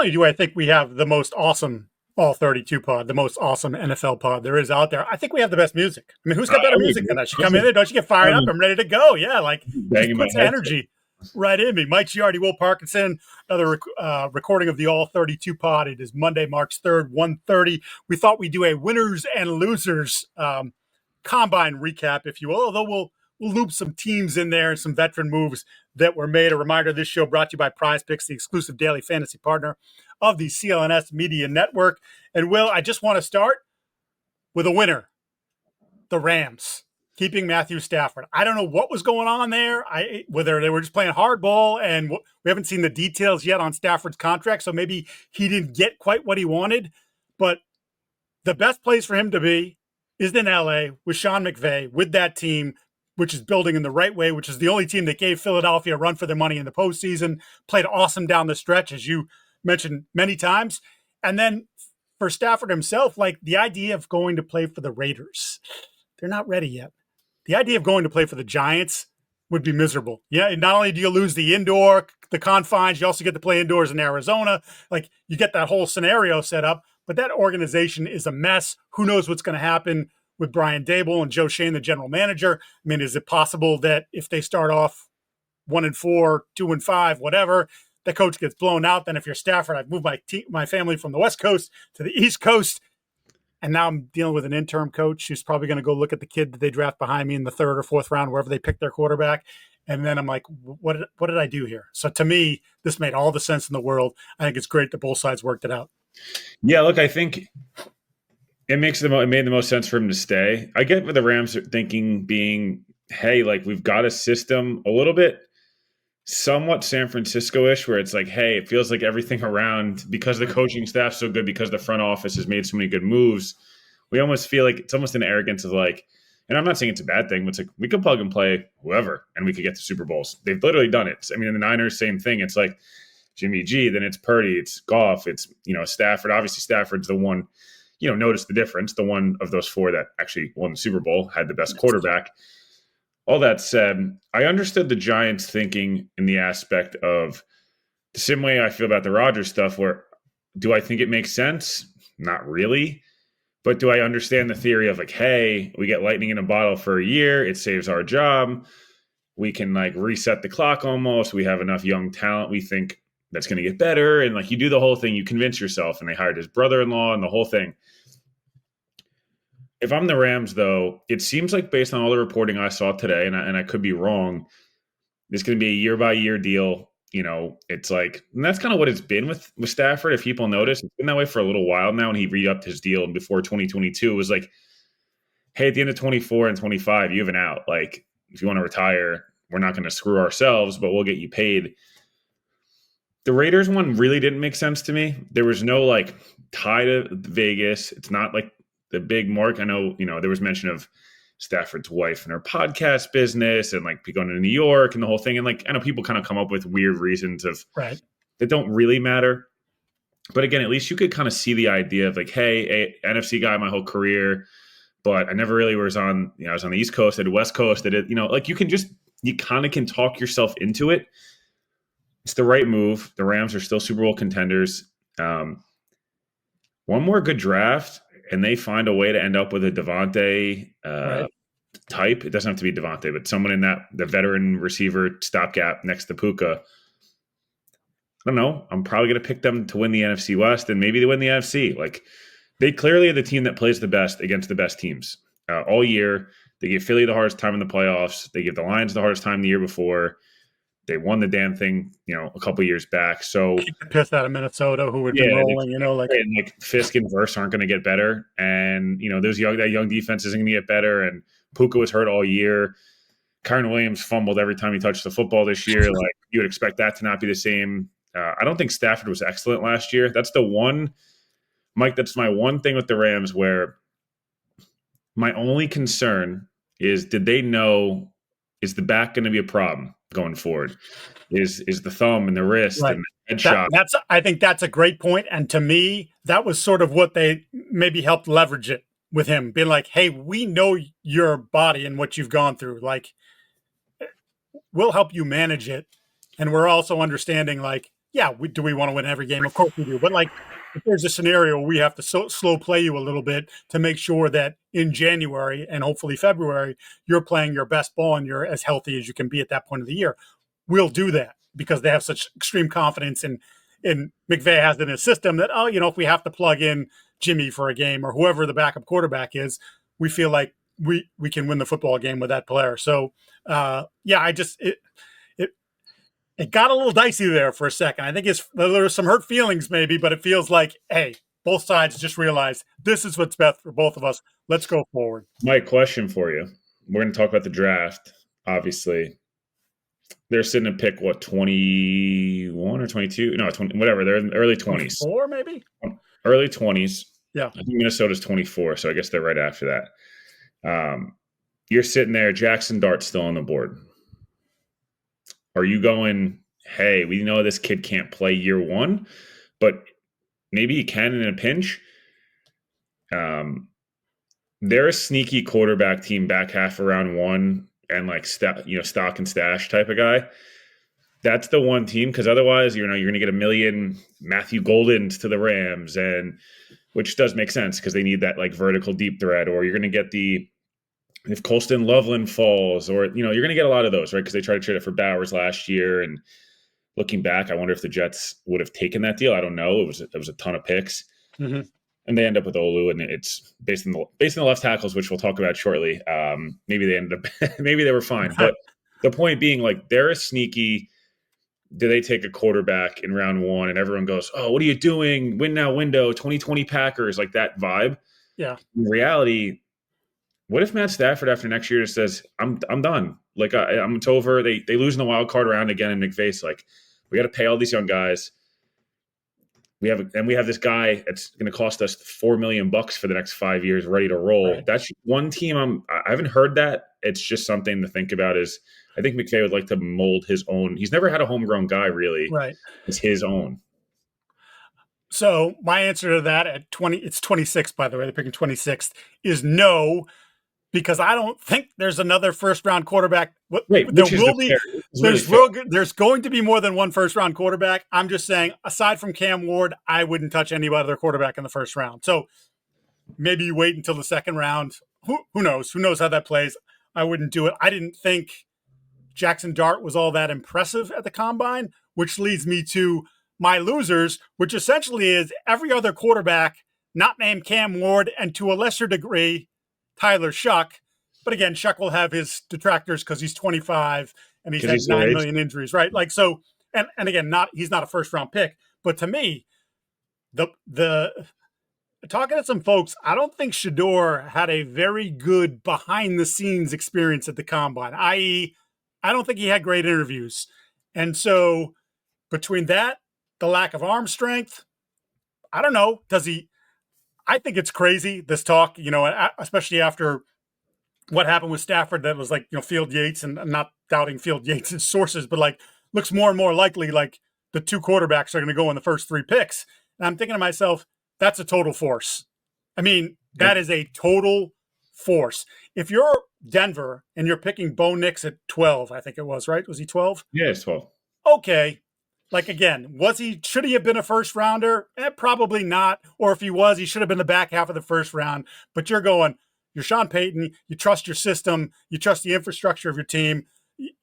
only do I think we have the most awesome all 32 pod, the most awesome NFL pod there is out there, I think we have the best music. I mean, who's got better music than us? You come in there, don't you get fired up? I'm ready to go. Yeah, like just puts energy right in me. Mike Giardi, Will Parkinson, another recording of the all 32 pod. It is Monday, March 3rd, 1:30. We thought we'd do a winners and losers combine recap, if you will, although we'll loop some teams in there and some veteran moves that were made. A reminder, this show brought to you by Prizepicks, the exclusive daily fantasy partner of the CLNS Media Network. And Will, I just want to start with a winner, the Rams, keeping Matthew Stafford. I don't know what was going on there, whether they were just playing hardball, and we haven't seen the details yet on Stafford's contract, so maybe he didn't get quite what he wanted. But the best place for him to be is in L.A. with Sean McVay, with that team, which is building in the right way, which is the only team that gave Philadelphia a run for their money in the postseason, played awesome down the stretch, as you mentioned many times. And then for Stafford himself, like the idea of going to play for the Raiders, they're not ready yet. The idea of going to play for the Giants would be miserable. Yeah, and not only do you lose the confines, you also get to play indoors in Arizona. Like you get that whole scenario set up, but that organization is a mess. Who knows what's going to happen with Brian Daboll and Joe Schoen, the general manager? I mean, is it possible that if they start off 1-4, 2-5, whatever, the coach gets blown out? Then if you're Stafford, I've moved my family from the West Coast to the East Coast, and now I'm dealing with an interim coach who's probably going to go look at the kid that they draft behind me in the 3rd or 4th round, wherever they pick their quarterback. And then I'm like, what did I do here? So to me, this made all the sense in the world. I think it's great that both sides worked it out. Yeah, look, I think it made the most sense for him to stay. I get what the Rams are thinking, being, hey, like we've got a system a little bit somewhat San Francisco-ish, where it's like, hey, it feels like everything around, because the coaching staff's so good, because the front office has made so many good moves, we almost feel like it's almost an arrogance of like, and I'm not saying it's a bad thing, but it's like we could plug and play whoever and we could get to Super Bowls. They've literally done it. I mean, in the Niners, same thing. It's like Jimmy G, then it's Purdy, it's Goff, it's, Stafford. Obviously, Stafford's the one, notice the difference. The one of those four that actually won the Super Bowl, had the best quarterback. All that said, I understood the Giants thinking in the aspect of the same way I feel about the Rodgers stuff, where do I think it makes sense? Not really. But do I understand the theory of like, hey, we get lightning in a bottle for a year, it saves our job, we can like reset the clock almost, we have enough young talent, we think that's going to get better, and like you do the whole thing, you convince yourself, and they hired his brother-in-law and the whole thing. If I'm the Rams, though, it seems like based on all the reporting I saw today, and I could be wrong, it's going to be a year-by-year deal. It's like, and that's kind of what it's been with Stafford. If people notice, it's been that way for a little while now, and he re-upped his deal. And before 2022, it was like, hey, at the end of 24 and 25, you have an out. Like, if you want to retire, we're not going to screw ourselves, but we'll get you paid. The Raiders one really didn't make sense to me. There was no, like, tie to Vegas. It's not like the big mark. I know, there was mention of Stafford's wife and her podcast business and like going to New York and the whole thing. And like, I know people kind of come up with weird reasons of right that don't really matter. But again, at least you could kind of see the idea of like, hey, NFC guy my whole career, but I never really was on, I was on the East Coast, I did West Coast, I did, like you kind of can talk yourself into it. It's the right move. The Rams are still Super Bowl contenders. One more good draft, and they find a way to end up with a Devontae type. It doesn't have to be Devontae, but someone in the veteran receiver stopgap next to Puka. I don't know. I'm probably going to pick them to win the NFC West, and maybe they win the NFC. Like, they clearly are the team that plays the best against the best teams all year. They give Philly the hardest time in the playoffs. They give the Lions the hardest time the year before. They won the damn thing, a couple years back. So pissed out of Minnesota, who had been rolling, like Fisk and Verse aren't going to get better, and that young defense isn't going to get better. And Puka was hurt all year. Kyren Williams fumbled every time he touched the football this year. Like you would expect that to not be the same. I don't think Stafford was excellent last year. That's the one, Mike. That's my one thing with the Rams where my only concern is: did they know? Is the back going to be a problem going forward? Is the thumb and the wrist and the headshot? I think that's a great point. And to me, that was sort of what they maybe helped leverage it with him, being like, hey, we know your body and what you've gone through. Like, we'll help you manage it. And we're also understanding, like, yeah, do we want to win every game? Of course we do. But like, if there's a scenario where we have to slow play you a little bit to make sure that in January and hopefully February, you're playing your best ball and you're as healthy as you can be at that point of the year, we'll do that because they have such extreme confidence in McVay has in his system that, oh, if we have to plug in Jimmy for a game or whoever the backup quarterback is, we feel like we can win the football game with that player. So, yeah, it got a little dicey there for a second. I think there were some hurt feelings maybe, but it feels like, hey, both sides just realized this is what's best for both of us. Let's go forward. My question for you. We're going to talk about the draft, obviously. They're sitting to pick, 21 or 22? No, 20, whatever. They're in the early 20s. 24 maybe? Early 20s. Yeah. I think Minnesota's 24, so I guess they're right after that. You're sitting there, Jackson Dart's still on the board. Are you going, hey, we know this kid can't play year one, but maybe he can in a pinch? They're a sneaky quarterback team back half of round one and like stock and stash type of guy. That's the one team, because otherwise, you're going to get a million Matthew Goldens to the Rams, and which does make sense because they need that like vertical deep threat, or you're going to get if Colston Loveland falls, or you're going to get a lot of those, right? Because they tried to trade it for Bowers last year, and looking back, I wonder if the Jets would have taken that deal. I don't know. It was a ton of picks, and they end up with Olu, and it's based on the left tackles, which we'll talk about shortly. Maybe they ended up, maybe they were fine, but the point being, like, they're a sneaky. Do they take a quarterback in round one, and everyone goes, "Oh, what are you doing? Win now window, 2020 Packers," like that vibe. Yeah. In reality, what if Matt Stafford after next year just says, "I'm done. Like it's over." They lose in the wild card round again, and McVay's like, "We got to pay all these young guys. We have this guy that's going to cost us $4 million for the next 5 years, ready to roll." Right. That's one team I haven't heard that. It's just something to think about. I think McVay would like to mold his own. He's never had a homegrown guy, really. Right. It's his own. So my answer to that at 20, it's 26, by the way, they're picking 26th, is no, because I don't think there's another first-round quarterback. Wait, there's going to be more than one first-round quarterback. I'm just saying, aside from Cam Ward, I wouldn't touch any other quarterback in the first round. So maybe you wait until the second round. Who knows? Who knows how that plays? I wouldn't do it. I didn't think Jackson Dart was all that impressive at the combine, which leads me to my losers, which essentially is every other quarterback not named Cam Ward, and to a lesser degree, Tyler Shuck. But again, Shuck will have his detractors because he's 25 and he's had 9 million injuries, right? Like, so, and again, he's not a first round pick. But to me, the talking to some folks, I don't think Shedeur had a very good behind the scenes experience at the combine, i.e., I don't think he had great interviews. And so between that, the lack of arm strength, I don't know. I think it's crazy, this talk, especially after what happened with Stafford. That was like, Field Yates, and I'm not doubting Field Yates' sources, but like looks more and more likely like the two quarterbacks are going to go in the first 3 picks. And I'm thinking to myself, that's a total force. I mean, that is a total force. If you're Denver and you're picking Bo Nix at 12, I think it was, right? Was he 12? Yeah, it's 12. Okay. Like, again, should he have been a first rounder? Probably not. Or if he was, he should have been the back half of the first round. But you're Sean Payton, you trust your system, you trust the infrastructure of your team.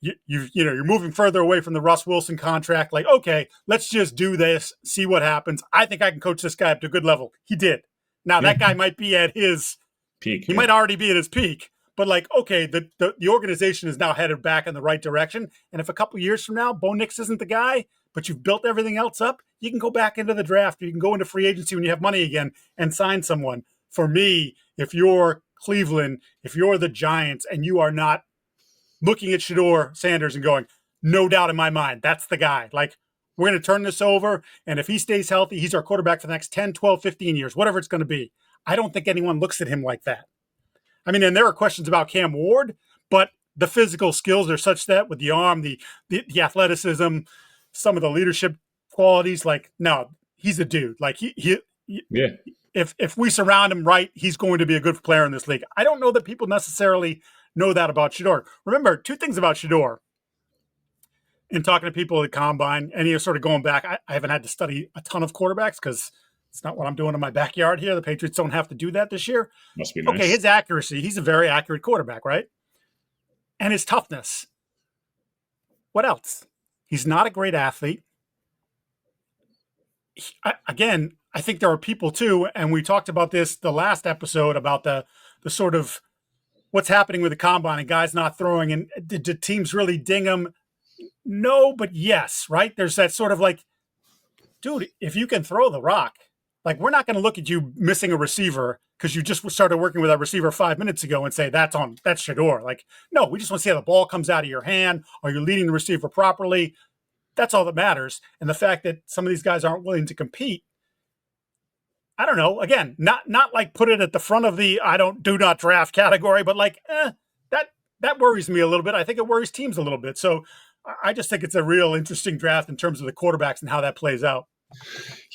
You're moving further away from the Russ Wilson contract. Like, okay, let's just do this, see what happens. I think I can coach this guy up to a good level. He did. Now that guy might be at his peak. He might already be at his peak. But like, okay, the organization is now headed back in the right direction. And if a couple years from now, Bo Nix isn't the guy, but you've built everything else up, you can go back into the draft, or you can go into free agency when you have money again and sign someone. For me, if you're Cleveland, if you're the Giants, and you are not looking at Shedeur Sanders and going, no doubt in my mind, that's the guy. Like, we're going to turn this over, and if he stays healthy, he's our quarterback for the next 10, 12, 15 years, whatever it's going to be. I don't think anyone looks at him like that. I mean, and there are questions about Cam Ward, but the physical skills are such that with the arm, the athleticism, some of the leadership qualities, like, no, he's a dude. Like, if we surround him right, he's going to be a good player in this league. I don't know that people necessarily know that about Shedeur. Remember, 2 things about Shedeur. in talking to people at the combine, and you're sort of going back, I haven't had to study a ton of quarterbacks because it's not what I'm doing in my backyard here. The Patriots don't have to do that this year. Must be nice. Okay, his accuracy, he's a very accurate quarterback, right? And his toughness. What else? He's not a great athlete. Again, I think there are people too, and we talked about this the last episode about the sort of what's happening with the combine and guys not throwing, and did teams really ding them? No, but yes, right? There's that sort of like, dude, if you can throw the rock, like we're not going to look at you missing a receiver because you just started working with that receiver 5 minutes ago and say that's Shedeur. Like, no, we just want to see how the ball comes out of your hand. Are you leading the receiver properly? That's all that matters. And the fact that some of these guys aren't willing to compete, I don't know. Again, not like put it at the front of the do not draft category, but like that worries me a little bit. I think it worries teams a little bit. So I just think it's a real interesting draft in terms of the quarterbacks and how that plays out.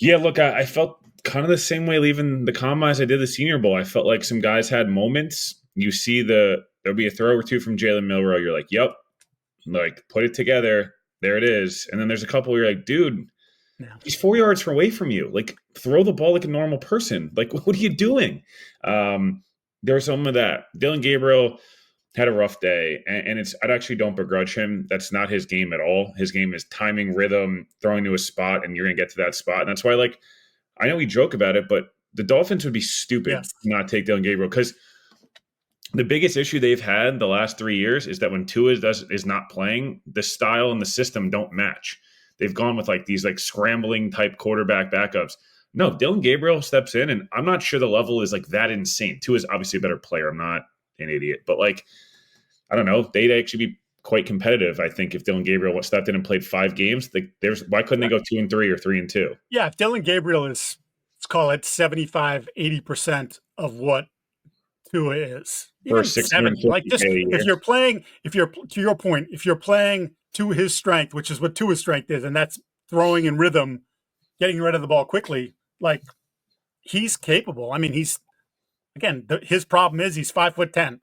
Yeah, look, I felt kind of the same way leaving the combine as I did the Senior Bowl. I felt like some guys had moments. You see there'll be a throw or two from Jalen Milroe. You're like, yep, like put it together. There it is. And then there's a couple where you're like, dude, he's 4 yards away from you. Like, throw the ball like a normal person. Like, what are you doing? There's some of that. Dillon Gabriel had a rough day, and I actually don't begrudge him. That's not his game at all. His game is timing, rhythm, throwing to a spot, and you're going to get to that spot. And that's why, like, I know we joke about it, but the Dolphins would be stupid to not take Dillon Gabriel, because the biggest issue they've had the last 3 years is that when Tua is not playing, the style and the system don't match. They've gone with like these like scrambling type quarterback backups. No, Dillon Gabriel steps in, and I'm not sure the level is like that insane. Tua is obviously a better player. I'm not an idiot, but like, I don't know. They'd actually be quite competitive, I think, if Dillon Gabriel stepped in and played 5 games. Why couldn't they go 2-3 or 3-2? Yeah, if Dillon Gabriel is, let's call it 75, 80% of what Tua is. Even 70. Like, just if you're to your point, if you're playing to his strength, which is what Tua's strength is, and that's throwing in rhythm, getting rid of the ball quickly, like, he's capable. I mean, his problem is he's 5'10".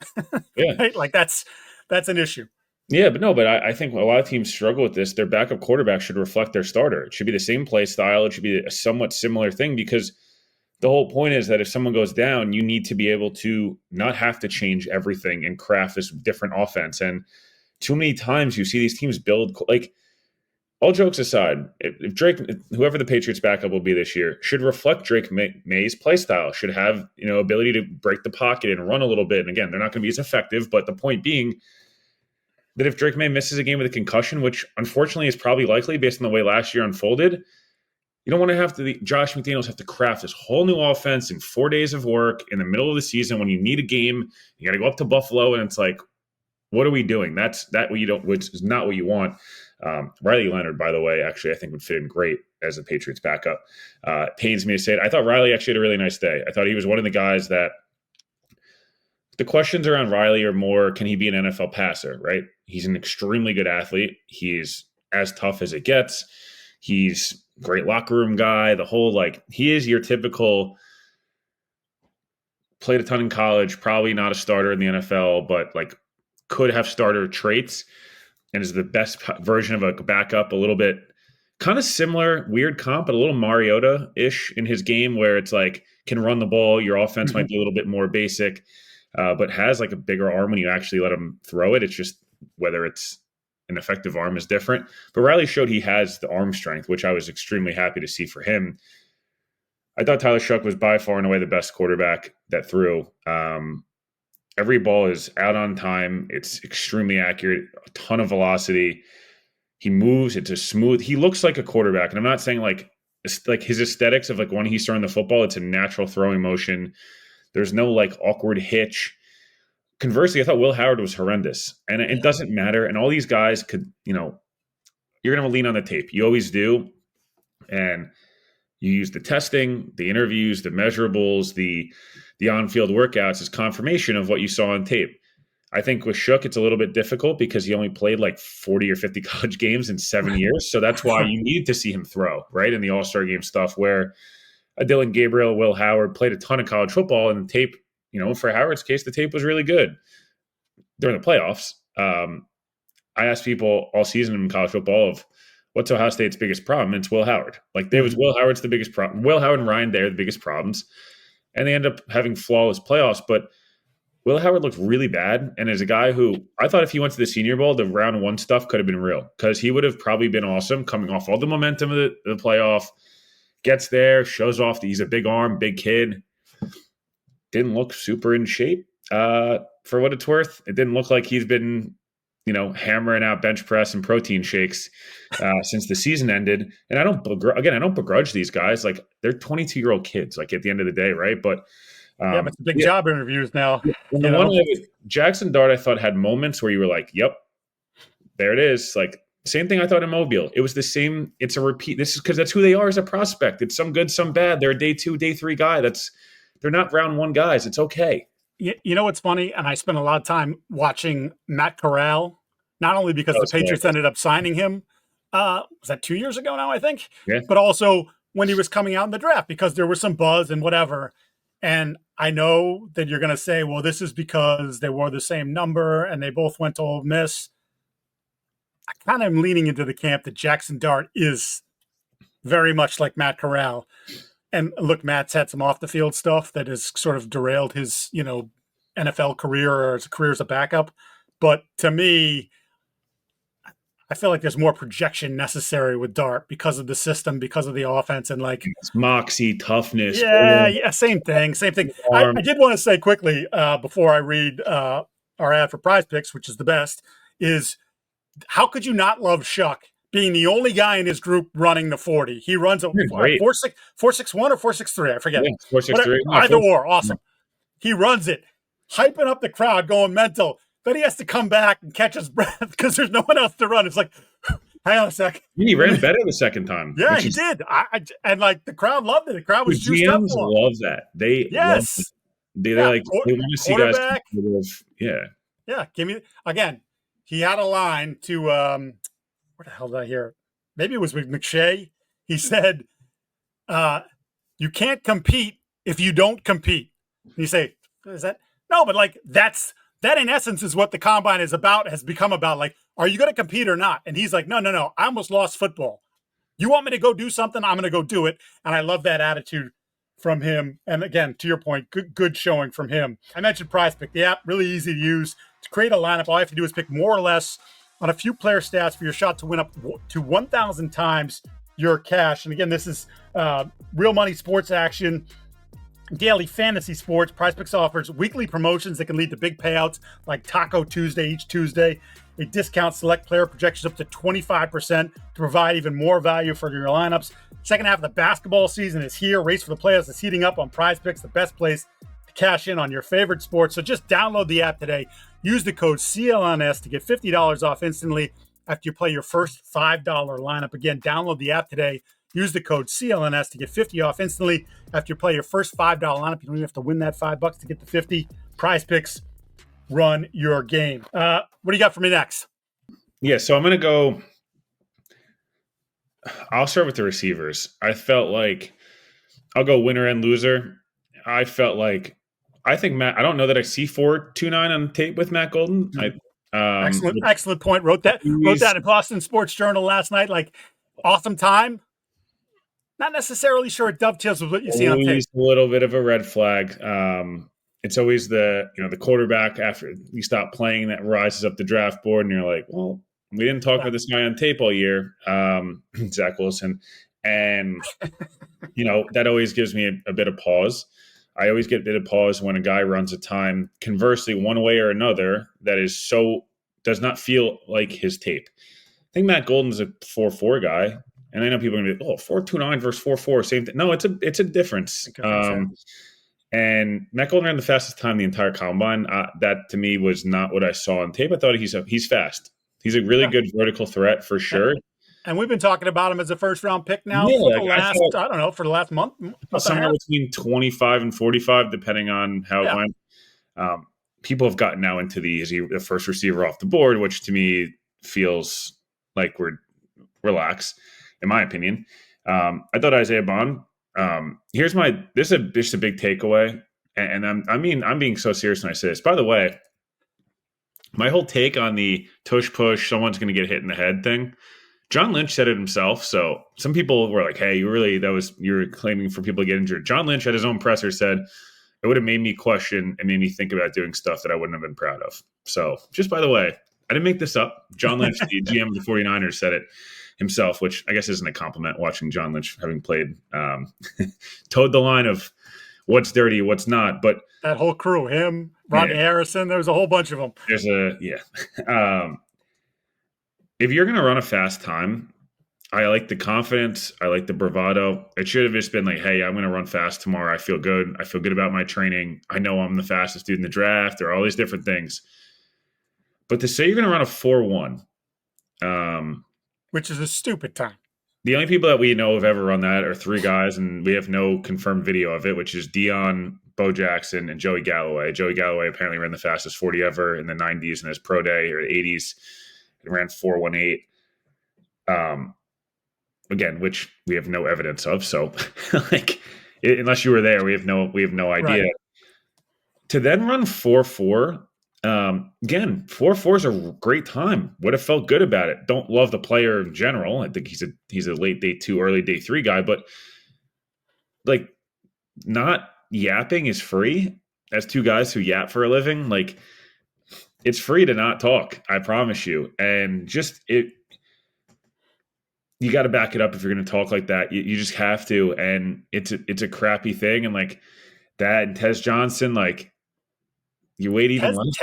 Yeah. Right? Like, that's an issue. Yeah, but I think a lot of teams struggle with this. Their backup quarterback should reflect their starter. It should be the same play style. It should be a somewhat similar thing, because the whole point is that if someone goes down, you need to be able to not have to change everything and craft this different offense. And too many times you see these teams build, like, all jokes aside, if Drake, whoever the Patriots backup will be this year, should reflect Drake May's play style, should have, ability to break the pocket and run a little bit. And again, they're not going to be as effective, but the point being that if Drake May misses a game with a concussion, which unfortunately is probably likely based on the way last year unfolded, you don't want to have to Josh McDaniels have to craft this whole new offense in 4 days of work in the middle of the season when you need a game. You got to go up to Buffalo, and it's like, what are we doing? Which is not what you want. Riley Leonard, by the way, actually, I think would fit in great as the Patriots backup. Pains me to say it. I thought Riley actually had a really nice day. I thought he was one of the guys that the questions around Riley are more, can he be an NFL passer, right? He's an extremely good athlete. He's as tough as it gets. He's a great locker room guy. He is your typical, played a ton in college, probably not a starter in the NFL, but like could have starter traits and is the best version of a backup, a little bit kind of similar, weird comp, but a little Mariota-ish in his game where it's like can run the ball. Your offense might be a little bit more basic, but has like a bigger arm when you actually let him throw it. It's just whether it's an effective arm is different. But Riley showed he has the arm strength, which I was extremely happy to see for him. I thought Tyler Shough was by far and away the best quarterback that threw. Every ball is out on time. It's extremely accurate, a ton of velocity. He moves. It's a smooth. He looks like a quarterback. And I'm not saying like his aesthetics of like when he's throwing the football, it's a natural throwing motion. There's no like awkward hitch. Conversely, I thought Will Howard was horrendous. And it doesn't matter. And all these guys could, you're going to lean on the tape. You always do. And you use the testing, the interviews, the measurables, the on-field workouts as confirmation of what you saw on tape. I think with Shough, it's a little bit difficult because he only played like 40 or 50 college games in 7 years. So that's why you need to see him throw, right, in the All-Star game stuff where Dillon Gabriel, Will Howard played a ton of college football, and the tape, for Howard's case, the tape was really good during the playoffs. I asked people all season in college football of what's Ohio State's biggest problem. And it's Will Howard. Like there was Will Howard's the biggest problem. Will Howard and Ryan Day are the biggest problems. And they end up having flawless playoffs. But Will Howard looked really bad. And as a guy who I thought if he went to the Senior Bowl, the round one stuff could have been real because he would have probably been awesome coming off all the momentum of the playoff. Gets there, shows off that he's a big arm, big kid. Didn't look super in shape for what it's worth. It didn't look like he's been, hammering out bench press and protein shakes since the season ended. And I don't begrudge these guys. Like they're 22-year-old kids. Like at the end of the day, right? But but it's big job interviews now. And the one Jackson Dart, I thought had moments where you were like, "Yep, there it is." Like same thing I thought in Mobile. It was the same. It's a repeat. This is because that's who they are as a prospect. It's some good, some bad. They're a day 2, day 3 guy. They're not round 1 guys. It's okay. You know what's funny? And I spent a lot of time watching Matt Corral, not only because the Patriots ended up signing him, was that 2 years ago now, I think? Yeah. But also when he was coming out in the draft because there was some buzz and whatever. And I know that you're going to say, well, this is because they wore the same number and they both went to Ole Miss. I kind of am leaning into the camp that Jackson Dart is very much like Matt Corral. And look, Matt's had some off the field stuff that has sort of derailed his, NFL career or his career as a backup. But to me, I feel like there's more projection necessary with Dart because of the system, because of the offense, and like it's moxie, toughness. Yeah, same thing. I did want to say quickly before I read our ad for Prizepicks, which is the best, is how could you not love Shuck? Being the only guy in his group running the 40. He runs a 4.61 or 4.63, I forget. Yeah, 4.63. Either or, awesome. He runs it, hyping up the crowd, going mental. Then he has to come back and catch his breath because there's no one else to run. It's like, hang on a sec. He ran better the second time. Yeah, he did. And like the crowd loved it. The crowd was juiced up for him. Love that. They love it. They want to see guys. Yeah, give me again. He had a line to where the hell did I hear it? Maybe it was with McShay. He said, you can't compete if you don't compete. And you say, is that? No, but like that in essence is what the combine is about, has become about. Like, are you going to compete or not? And he's like, no. I almost lost football. You want me to go do something? I'm going to go do it. And I love that attitude from him. And again, to your point, good showing from him. I mentioned Prizepick, the app, really easy to use. To create a lineup, all you have to do is pick more or less on a few player stats for your shot to win up to 1,000 times your cash. And again, this is real money sports action, daily fantasy sports. Prizepicks offers weekly promotions that can lead to big payouts like Taco Tuesday each Tuesday. A discount select player projections up to 25% to provide even more value for your lineups. Second half of the basketball season is here. Race for the playoffs is heating up on Prizepicks, the best place to cash in on your favorite sports. So just download the app today. Use the code CLNS to get $50 off instantly after you play your first $5 lineup. Again, download the app today. Use the code CLNS to get $50 off instantly after you play your first $5 lineup. You don't even have to win that $5 to get the 50. Prizepicks, run your game. What do you got for me next? Yeah, so I'm going to go. I'll start with the receivers. I felt like I'll go winner and loser. I think Matt, I don't know that I see 4.29 on tape with Matt Golden. Excellent point. Wrote that in Boston Sports Journal last night. Like, awesome time. Not necessarily sure it dovetails with what you see on tape. A little bit of a red flag. It's always the quarterback after you stop playing that rises up the draft board, and you're like, well, we didn't talk about this guy on tape all year, Zach Wilson, and that always gives me a bit of pause. I always get a bit of pause when a guy runs a time, conversely, one way or another, that does not feel like his tape. I think Matt Golden's a 4.4 guy, and I know people are going to be, 4.29 versus 4.4, same thing. No, it's a difference. And Matt Golden ran the fastest time the entire combine. That to me was not what I saw on tape. I thought he's fast. He's a really good vertical threat for sure. And we've been talking about him as a first-round pick now for the last month. Somewhere between 25 and 45, depending on how it went. People have gotten now into the first receiver off the board, which to me feels like we're relaxed, in my opinion. I thought Isaiah Bond. This is a big takeaway, and I'm being so serious when I say this. By the way, my whole take on the tush push, someone's going to get hit in the head thing. John Lynch said it himself. So some people were like, hey, you're claiming for people to get injured. John Lynch at his own presser said it would have made me question and made me think about doing stuff that I wouldn't have been proud of. So just by the way, I didn't make this up. John Lynch, the GM of the 49ers, said it himself, which I guess isn't a compliment watching John Lynch having played, towed the line of what's dirty, what's not. But that whole crew, him, Rodney Harrison, there was a whole bunch of them. If you're going to run a fast time, I like the confidence. I like the bravado. It should have just been like, hey, I'm going to run fast tomorrow. I feel good. I feel good about my training. I know I'm the fastest dude in the draft. There are all these different things. But to say you're going to run a 4.1, which is a stupid time. The only people that we know have ever run that are three guys, and we have no confirmed video of it, which is Dion, Bo Jackson, and Joey Galloway. Joey Galloway apparently ran the fastest 40 ever in the 90s in his pro day, or the 80s. He ran 4.18. Again, which we have no evidence of. So, unless you were there, we have no idea. Right. To then run 4.4. Again, 4.4 is a great time. Would have felt good about it. Don't love the player in general. I think he's a late day 2, early day 3 guy, but like not yapping is free. As two guys who yap for a living, like it's free to not talk. I promise you. And just you got to back it up if you're going to talk like that. You just have to. And it's a crappy thing. And like that and Tez Johnson, like. You wait even less.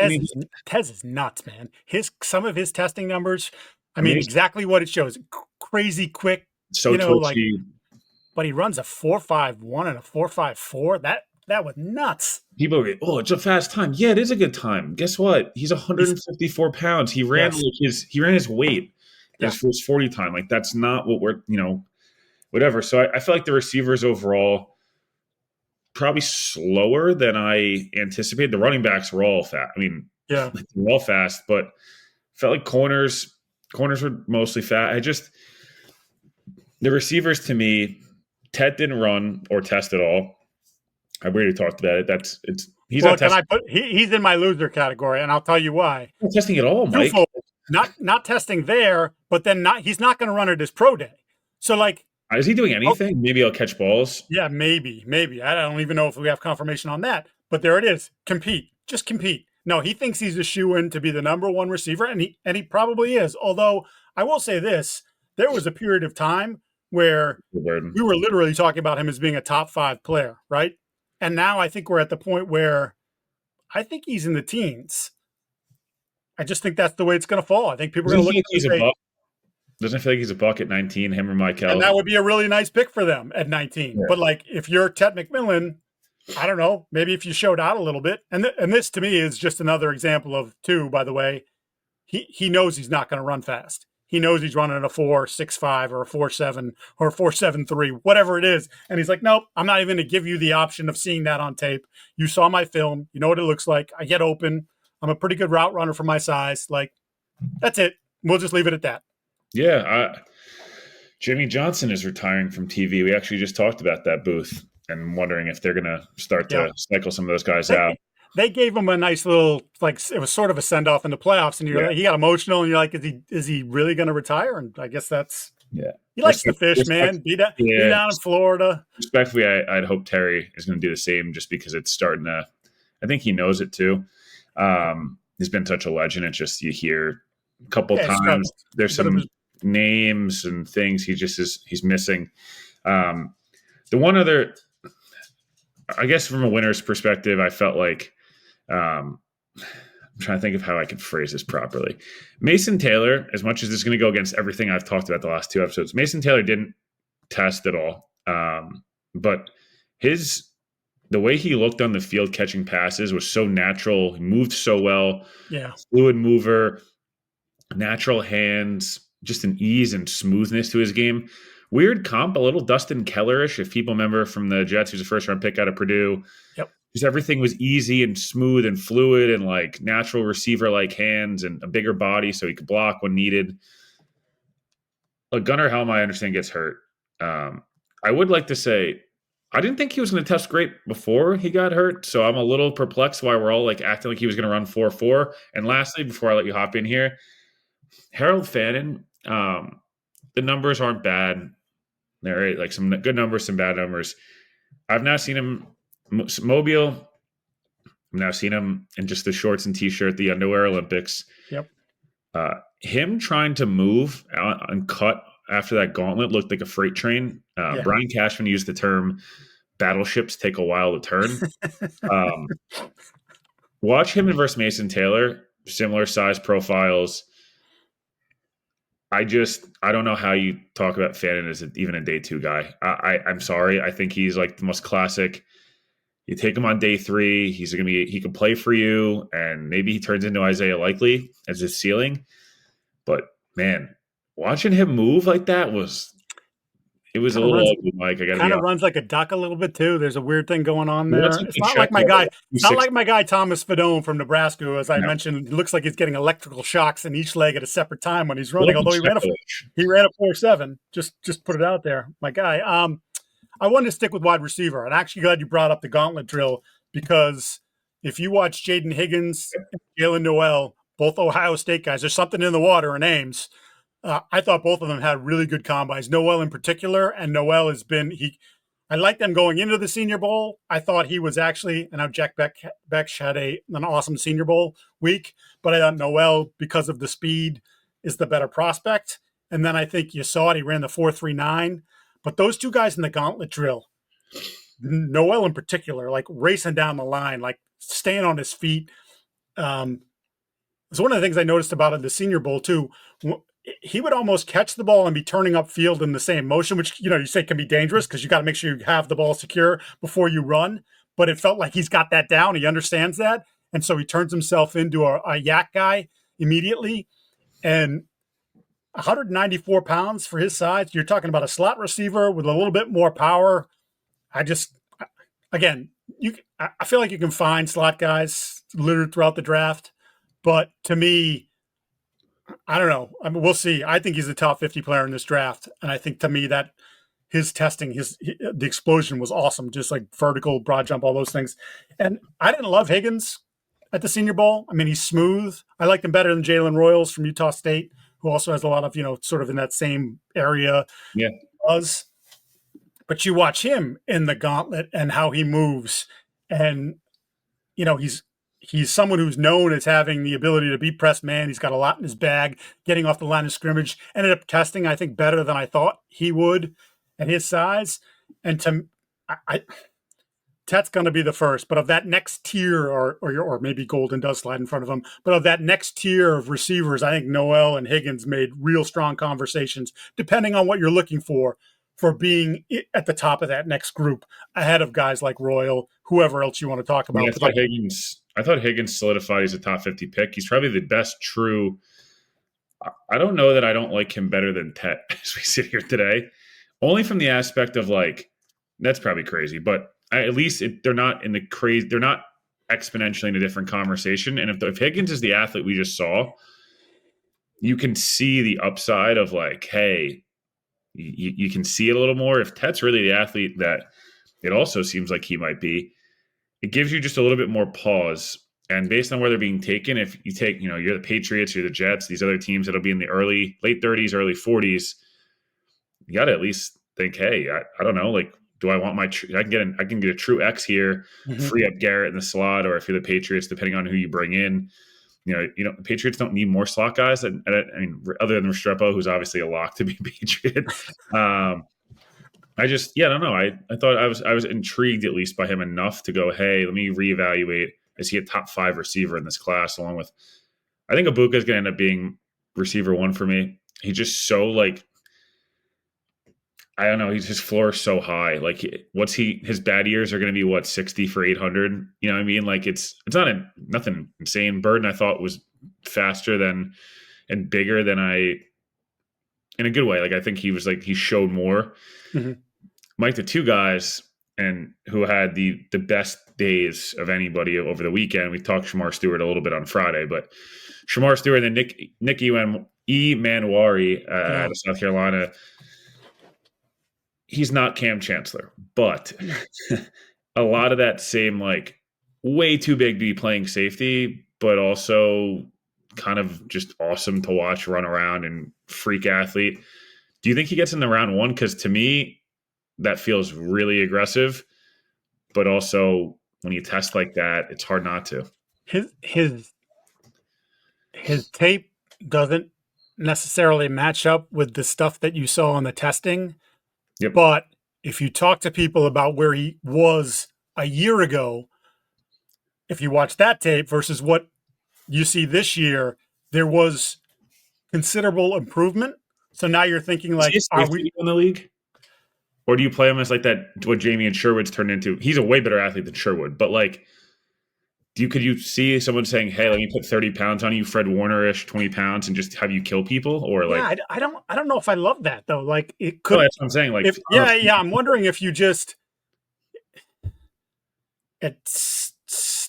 Tez is nuts, man. Some of his testing numbers, I mean exactly what it shows. Crazy quick, so twitchy. But he runs a 4.51 and a 4.54. That was nuts. People are, it's a fast time. Yeah, it is a good time. Guess what? He's 154 pounds. He ran his weight. His first 40 time. Like that's not what we're whatever. So I feel like the receivers overall. Probably slower than I anticipated. The running backs were all fast. I mean, they were all fast, but felt like corners were mostly fast. The receivers to me, Ted didn't run or test at all. I already talked about it. He's not testing. He's in my loser category, and I'll tell you why. Not testing at all, Mike. Not testing there, but then he's not going to run at his pro day. So like. Is he doing anything? Maybe I'll catch balls. Yeah, maybe. I don't even know if we have confirmation on that. But there it is. Compete. Just compete. No, he thinks he's a shoo-in to be the number one receiver, and he probably is. Although I will say this, there was a period of time where we were literally talking about him as being a top 5 player, right? And now I think we're at the point where I think he's in the teens. I just think that's the way it's going to fall. I think people are going to look at him and say, doesn't feel like he's a buck at 19, him or Michael. And that would be a really nice pick for them at 19. Yeah. But like if you're Ted McMillan, I don't know, maybe if you showed out a little bit. And this to me is just another example of two, by the way. He knows he's not going to run fast. He knows he's running a 4.65 or a 4.7 or a 4.73, whatever it is. And he's like, nope, I'm not even going to give you the option of seeing that on tape. You saw my film. You know what it looks like. I get open. I'm a pretty good route runner for my size. Like, that's it. We'll just leave it at that. Yeah, Jimmy Johnson is retiring from TV. We actually just talked about that booth and wondering if they're going to start to cycle some of those guys out. They gave him a nice little, like it was sort of a send off in the playoffs, and he got emotional, and you're like, is he really going to retire? And I guess that's he likes to fish, man. Be down in Florida. Respectfully, I'd hope Terry is going to do the same, just because it's starting to. I think he knows it too. He's been such a legend. It's just you hear a couple times there's some names and things he's missing. The one other, I guess from a winner's perspective, I felt like I'm trying to think of how I could phrase this properly. Mason Taylor, as much as this is going to go against everything I've talked about the last 2 episodes, Mason Taylor didn't test at all. But the way he looked on the field catching passes was so natural. He moved so well. Yeah. Fluid mover, natural hands, just an ease and smoothness to his game. Weird comp, a little Dustin Keller-ish, if people remember, from the Jets. He was a first-round pick out of Purdue. Yep. Just everything was easy and smooth and fluid and like natural receiver-like hands and a bigger body so he could block when needed. Gunnar Helm, I understand, gets hurt. I would like to say I didn't think he was going to test great before he got hurt, so I'm a little perplexed why we're all like acting like he was going to run 4.4. And lastly, before I let you hop in here, Harold Fannin, the numbers aren't bad. They're like some good numbers, some bad numbers. I've now seen him mobile. I've now seen him in just the shorts and t-shirt, the underwear Olympics. Yep. Him trying to move and cut after that gauntlet looked like a freight train. Brian Cashman used the term battleships take a while to turn. Watch him versus Mason Taylor, similar size profiles. I don't know how you talk about Fannin as even a day 2 guy. I'm sorry. I think he's like the most classic. You take him on day 3, he can play for you, and maybe he turns into Isaiah Likely as his ceiling. But man, watching him move like that was a little ugly, Mike. I got to be kind of runs like a duck a little bit too. There's a weird thing going on there. It's not like my guy Thomas Fedone from Nebraska, who, as I mentioned, looks like he's getting electrical shocks in each leg at a separate time when he's running. Although he ran a 4.7. Just put it out there, my guy. I wanted to stick with wide receiver. I'm actually glad you brought up the gauntlet drill, because if you watch Jaden Higgins and Jaylin Noel, both Ohio State guys, there's something in the water in Ames. I thought both of them had really good combines. Noel in particular, and Noel has been I like them going into the Senior Bowl. I thought he was actually, and now Jack Beck had an awesome Senior Bowl week, but I thought Noel, because of the speed, is the better prospect. And then I think you saw it, he ran the 4.39. But those two guys in the gauntlet drill, Noel in particular, like racing down the line, like staying on his feet. It's one of the things I noticed about the Senior Bowl too. He would almost catch the ball and be turning upfield in the same motion, which, you say can be dangerous because you got to make sure you have the ball secure before you run. But it felt like he's got that down. He understands that. And so he turns himself into a yak guy immediately. And 194 pounds for his size. You're talking about a slot receiver with a little bit more power. I feel like you can find slot guys littered throughout the draft. But to me, I don't know. I mean, we'll see. I think he's a top 50 player in this draft. And I think to me that his testing, the explosion was awesome. Just like vertical, broad jump, all those things. And I didn't love Higgins at the Senior Bowl. I mean, he's smooth. I liked him better than Jalen Royals from Utah State, who also has a lot of, sort of in that same area. Yeah. Buzz. But you watch him in the gauntlet and how he moves. And, he's someone who's known as having the ability to be press man. He's got a lot in his bag, getting off the line of scrimmage. Ended up testing, I think, better than I thought he would at his size. And Tet's going to be the first, but of that next tier, or maybe Golden does slide in front of him, but of that next tier of receivers, I think Noel and Higgins made real strong conversations, depending on what you're looking for being at the top of that next group, ahead of guys like Royal, whoever else you want to talk about. I thought Higgins solidified as a top 50 pick. He's probably the best true. I don't know that I don't like him better than Tet as we sit here today, only from the aspect of that's probably crazy, but at least they're not in the crazy. They're not exponentially in a different conversation. And if Higgins is the athlete we just saw, you can see the upside of hey, you can see it a little more. If Tet's really the athlete that it also seems like he might be, it gives you just a little bit more pause. And based on where they're being taken, if you take, you're the Patriots, you're the Jets, these other teams that'll be in the late 30s, early 40s, you got to at least think, hey, I don't know, do I want I can get a true X here, free up Garrett in the slot, or if you're the Patriots, depending on who you bring in, the Patriots don't need more slot guys. And I mean, other than Restrepo, who's obviously a lock to be a Patriot. I don't know. I thought I was intrigued at least by him enough to go, hey, let me reevaluate. Is he a top 5 receiver in this class? Along with, I think Ibuka is going to end up being receiver 1 for me. He's just so I don't know. His floor is so high. His bad years are going to be 60 for 800. You know what I mean? It's not nothing insane. Burden I thought was faster than and bigger than in a good way. I think he was he showed more. Mm-hmm. Mike, the two guys and who had the best days of anybody over the weekend. We talked Shamar Stewart a little bit on Friday, but Shamar Stewart and Nick Emmanwori out of South Carolina. he's not Cam Chancellor, but a lot of that same like way too big to be playing safety, but also kind of just awesome to watch run around and freak athlete. Do you think he gets in the round one? Because to me, that feels really aggressive, but also when you test like that, it's hard not to. His tape doesn't necessarily match up with the stuff that you saw on the testing. Yep. But if you talk to people about where he was a year ago, if you watch that tape versus what you see this year, there was considerable improvement. So now you're thinking like, are we in the league? Or do you play him as like that, what Jamien Sherwood's turned into? He's a way better athlete than Sherwood, but like, could you see someone saying, "Hey, let me put 30 pounds on you, Fred Warner-ish, 20 pounds, and just have you kill people"? Or like, I don't know if I love that though. Like it could. No, that's what I'm saying. Like, I'm wondering if you just at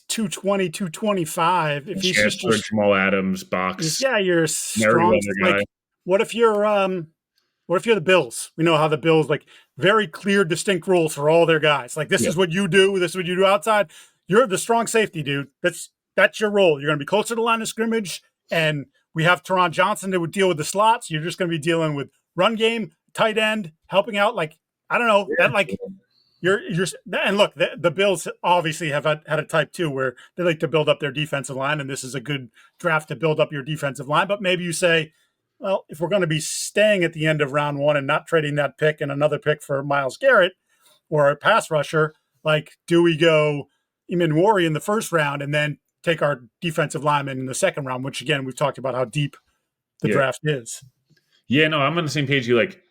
220, 225, if he's just Jamal Adams box, you're strong. Like, what if you're the Bills? We know how the Bills like very clear, distinct rules for all their guys. Like this is what you do. This is what you do outside. You're the strong safety, dude. That's your role. You're going to be closer to the line of scrimmage, and we have Teron Johnson that would deal with the slots. You're just going to be dealing with run game, tight end, helping out. Like I don't know that like you're and look, the Bills obviously have had a type 2 where they like to build up their defensive line, and this is a good draft to build up your defensive line. But maybe you say, well, if we're going to be staying at the end of round 1 and not trading that pick and another pick for Myles Garret or a pass rusher, like do we go Emmanwori in the first round and then take our defensive lineman in the second round, which again, we've talked about how deep the draft is. Yeah, no, I'm on the same page. You like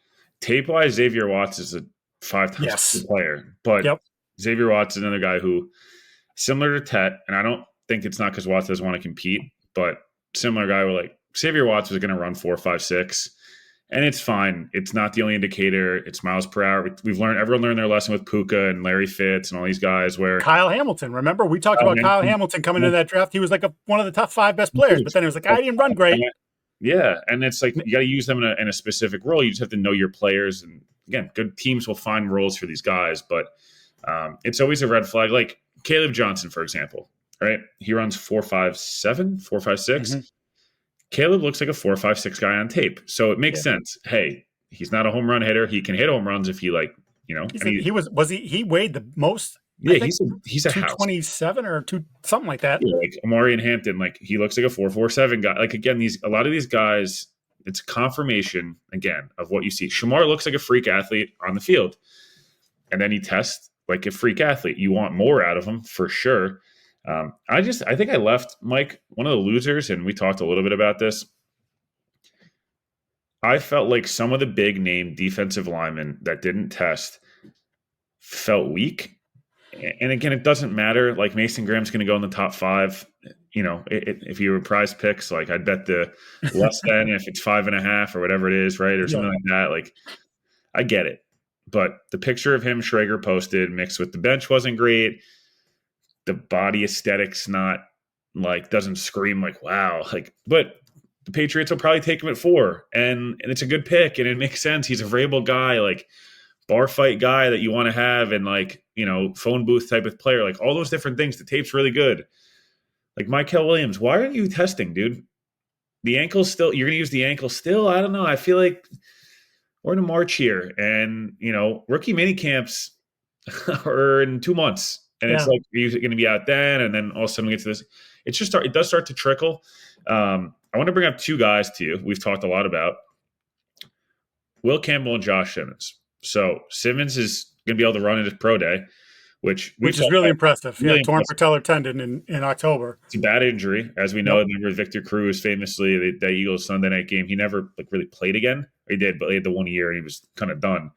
tape wise, Xavier Watts is a 5 times player, but Xavier Watts is another guy who similar to Tet, and I don't think it's not because Watts doesn't want to compete, but similar guy where like Xavier Watts was going to run 4, 5, 6. And it's fine. It's not the only indicator. It's miles per hour. Everyone learned their lesson with Puka and Larry Fitz and all these guys where Kyle Hamilton, remember we talked about Kyle Hamilton coming into that draft. He was like one of the top 5 best players, but then it was like, I didn't run great. Yeah. And it's like, you got to use them in a specific role. You just have to know your players. And again, good teams will find roles for these guys, but it's always a red flag. Like Caleb Johnson, for example, right? He runs 4.57, 4.56. Mm-hmm. Caleb looks like a 4.56 guy on tape. So it makes sense. Hey, he's not a home run hitter. He can hit home runs if he like, you know. He weighed the most. Yeah, he's a 227 or something like that. Yeah, like Amari and Hampton, like he looks like a 4.47 guy. Like again, a lot of these guys, it's confirmation again of what you see. Shamar looks like a freak athlete on the field. And then he tests like a freak athlete. You want more out of him for sure. I think I left Mike, one of the losers, and we talked a little bit about this. I felt like some of the big name defensive linemen that didn't test felt weak. And again, it doesn't matter. Like Mason Graham's going to go in the top 5. You know, if you were Prizepicks, like I'd bet the less than if it's 5.5 or whatever it is, right? Or something like that. Like I get it. But the picture of him Schrager posted mixed with the bench wasn't great. The body aesthetics doesn't scream like wow, like, but the Patriots will probably take him at 4, and it's a good pick, and it makes sense. He's a variable guy, like bar fight guy that you want to have, and like, you know, phone booth type of player, like all those different things. The tape's really good. Like Michael Williams, why aren't you testing, dude? The ankle still, you're going to use the ankle still? I don't know. I feel like we're in a March here, and you know, rookie mini camps are in 2 months. And it's like, are you going to be out then? And then all of a sudden we get to this. It does start to trickle. I want to bring up 2 guys to you. We've talked a lot about Will Campbell and Josh Simmons. So Simmons is going to be able to run at his pro day, which is really impressive. Torn patellar tendon in October. It's a bad injury, as we know. Remember Victor Cruz famously, the Eagles Sunday night game. He never really played again. He did, but he had the 1 year and he was kind of done.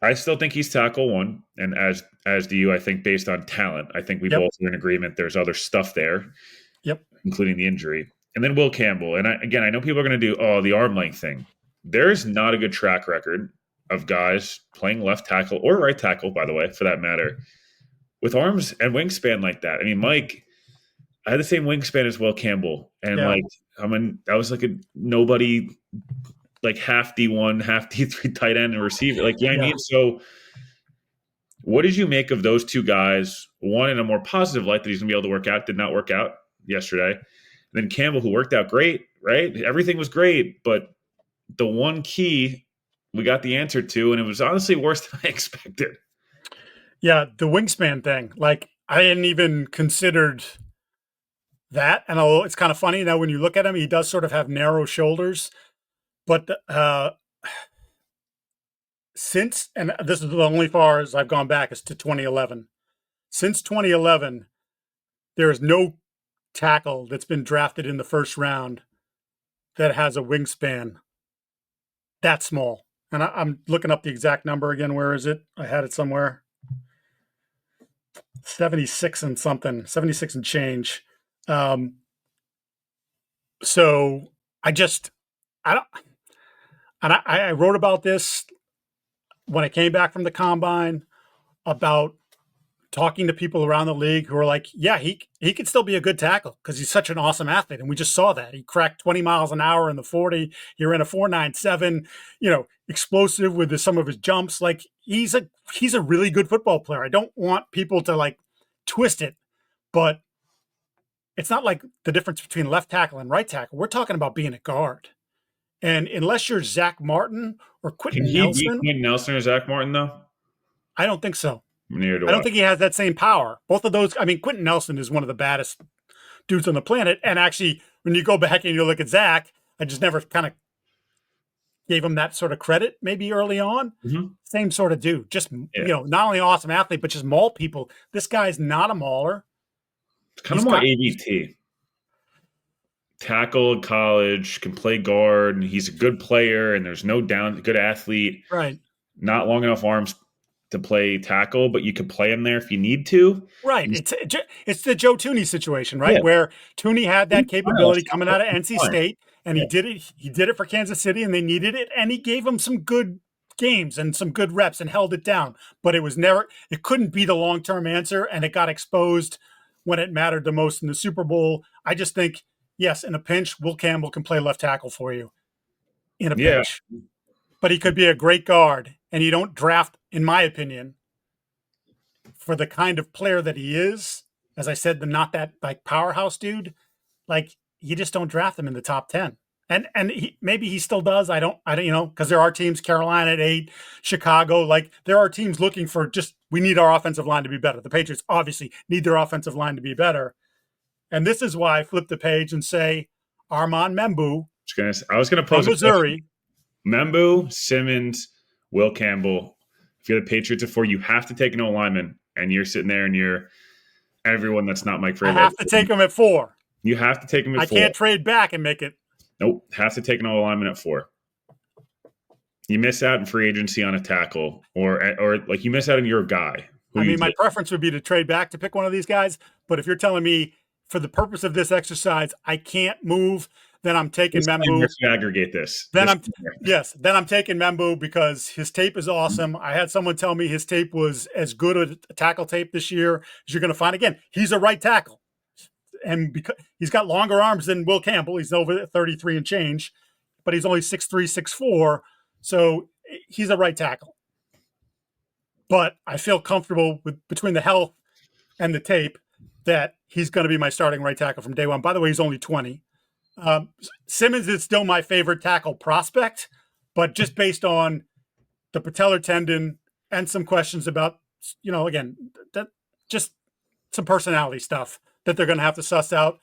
I still think he's tackle 1, and as do you. I think based on talent, I think we both are in agreement. There's other stuff there, including the injury, and then Will Campbell. And I know people are going to do the arm length thing. There is not a good track record of guys playing left tackle or right tackle, by the way, for that matter, with arms and wingspan like that. I mean, Mike, I had the same wingspan as Will Campbell, and that was like a nobody like half D1, half D3 tight end and receiver. Like, you know what I mean? So what did you make of those two guys? One in a more positive light that he's going to be able to work out, did not work out yesterday. And then Campbell, who worked out great, right? Everything was great, but the one key we got the answer to, and it was honestly worse than I expected. Yeah, the wingspan thing. Like, I hadn't even considered that. And although it's kind of funny now when you look at him, he does sort of have narrow shoulders. But since, and this is the only far as I've gone back, is to 2011. Since 2011, there is no tackle that's been drafted in the first round that has a wingspan that small. And I'm looking up the exact number again. Where is it? I had it somewhere. 76 and something, 76 and change. So I don't, and I wrote about this when I came back from the combine, about talking to people around the league who are like, yeah, he could still be a good tackle because he's such an awesome athlete. And we just saw that. He cracked 20 miles an hour in the 40. He ran a 4.97, explosive with some of his jumps. Like, he's a really good football player. I don't want people to like twist it, but it's not like the difference between left tackle and right tackle. We're talking about being a guard. And unless you're Zach Martin or Quentin Can he Nelson, beat Quentin Nelson or Zach Martin, though? I don't think so. Neither do I don't think he has that same power. Both of those, I mean, Quentin Nelson is one of the baddest dudes on the planet. And actually, when you go back and you look at Zach, I just never kind of gave him that sort of credit maybe early on. Mm-hmm. Same sort of dude. Just, not only awesome athlete, but just maul people. This guy's not a mauler. It's kind of more ABT. Tackle college, can play guard, and he's a good player, and there's no good athlete. Right. Not long enough arms to play tackle, but you could play him there if you need to. Right. It's the Joe Tooney situation, right? Yeah. Where Tooney had that capability coming out of NC State, and he did it. He did it for Kansas City, and they needed it, and he gave them some good games and some good reps and held it down. But it couldn't be the long-term answer, and it got exposed when it mattered the most in the Super Bowl. I just think, yes, in a pinch, Will Campbell can play left tackle for you in a pinch. But he could be a great guard, and you don't draft, in my opinion, for the kind of player that he is, as I said, not that like powerhouse dude, like you just don't draft him in the top 10. And maybe he still does. I don't, because there are teams, Carolina at 8, Chicago, like there are teams looking for we need our offensive line to be better. The Patriots obviously need their offensive line to be better. And this is why I flip the page and say Armand Membou. I was going to pose Missouri. Membou, Simmons, Will Campbell. If you're the Patriots at 4, you have to take an OLineman, and you're sitting there and you're everyone that's not Mike Vrabel. I have to take him at 4. You have to take him at 4. I can't trade back and make it. Nope. Have to take an OLineman at 4. You miss out in free agency on a tackle, or like you miss out on your guy. My preference would be to trade back to pick one of these guys. But if you're telling me for the purpose of this exercise, I can't move, then I'm taking Membou. Aggregate this. Then I'm taking Membou because his tape is awesome. I had someone tell me his tape was as good a tackle tape this year as you're going to find. Again, he's a right tackle, and because he's got longer arms than Will Campbell, he's over 33 and change, but he's only 6'3", 6'4", so he's a right tackle. But I feel comfortable between the health and the tape that he's going to be my starting right tackle from day one. By the way, he's only 20. Simmons is still my favorite tackle prospect, but just based on the patellar tendon and some questions about, again, that just some personality stuff that they're going to have to suss out.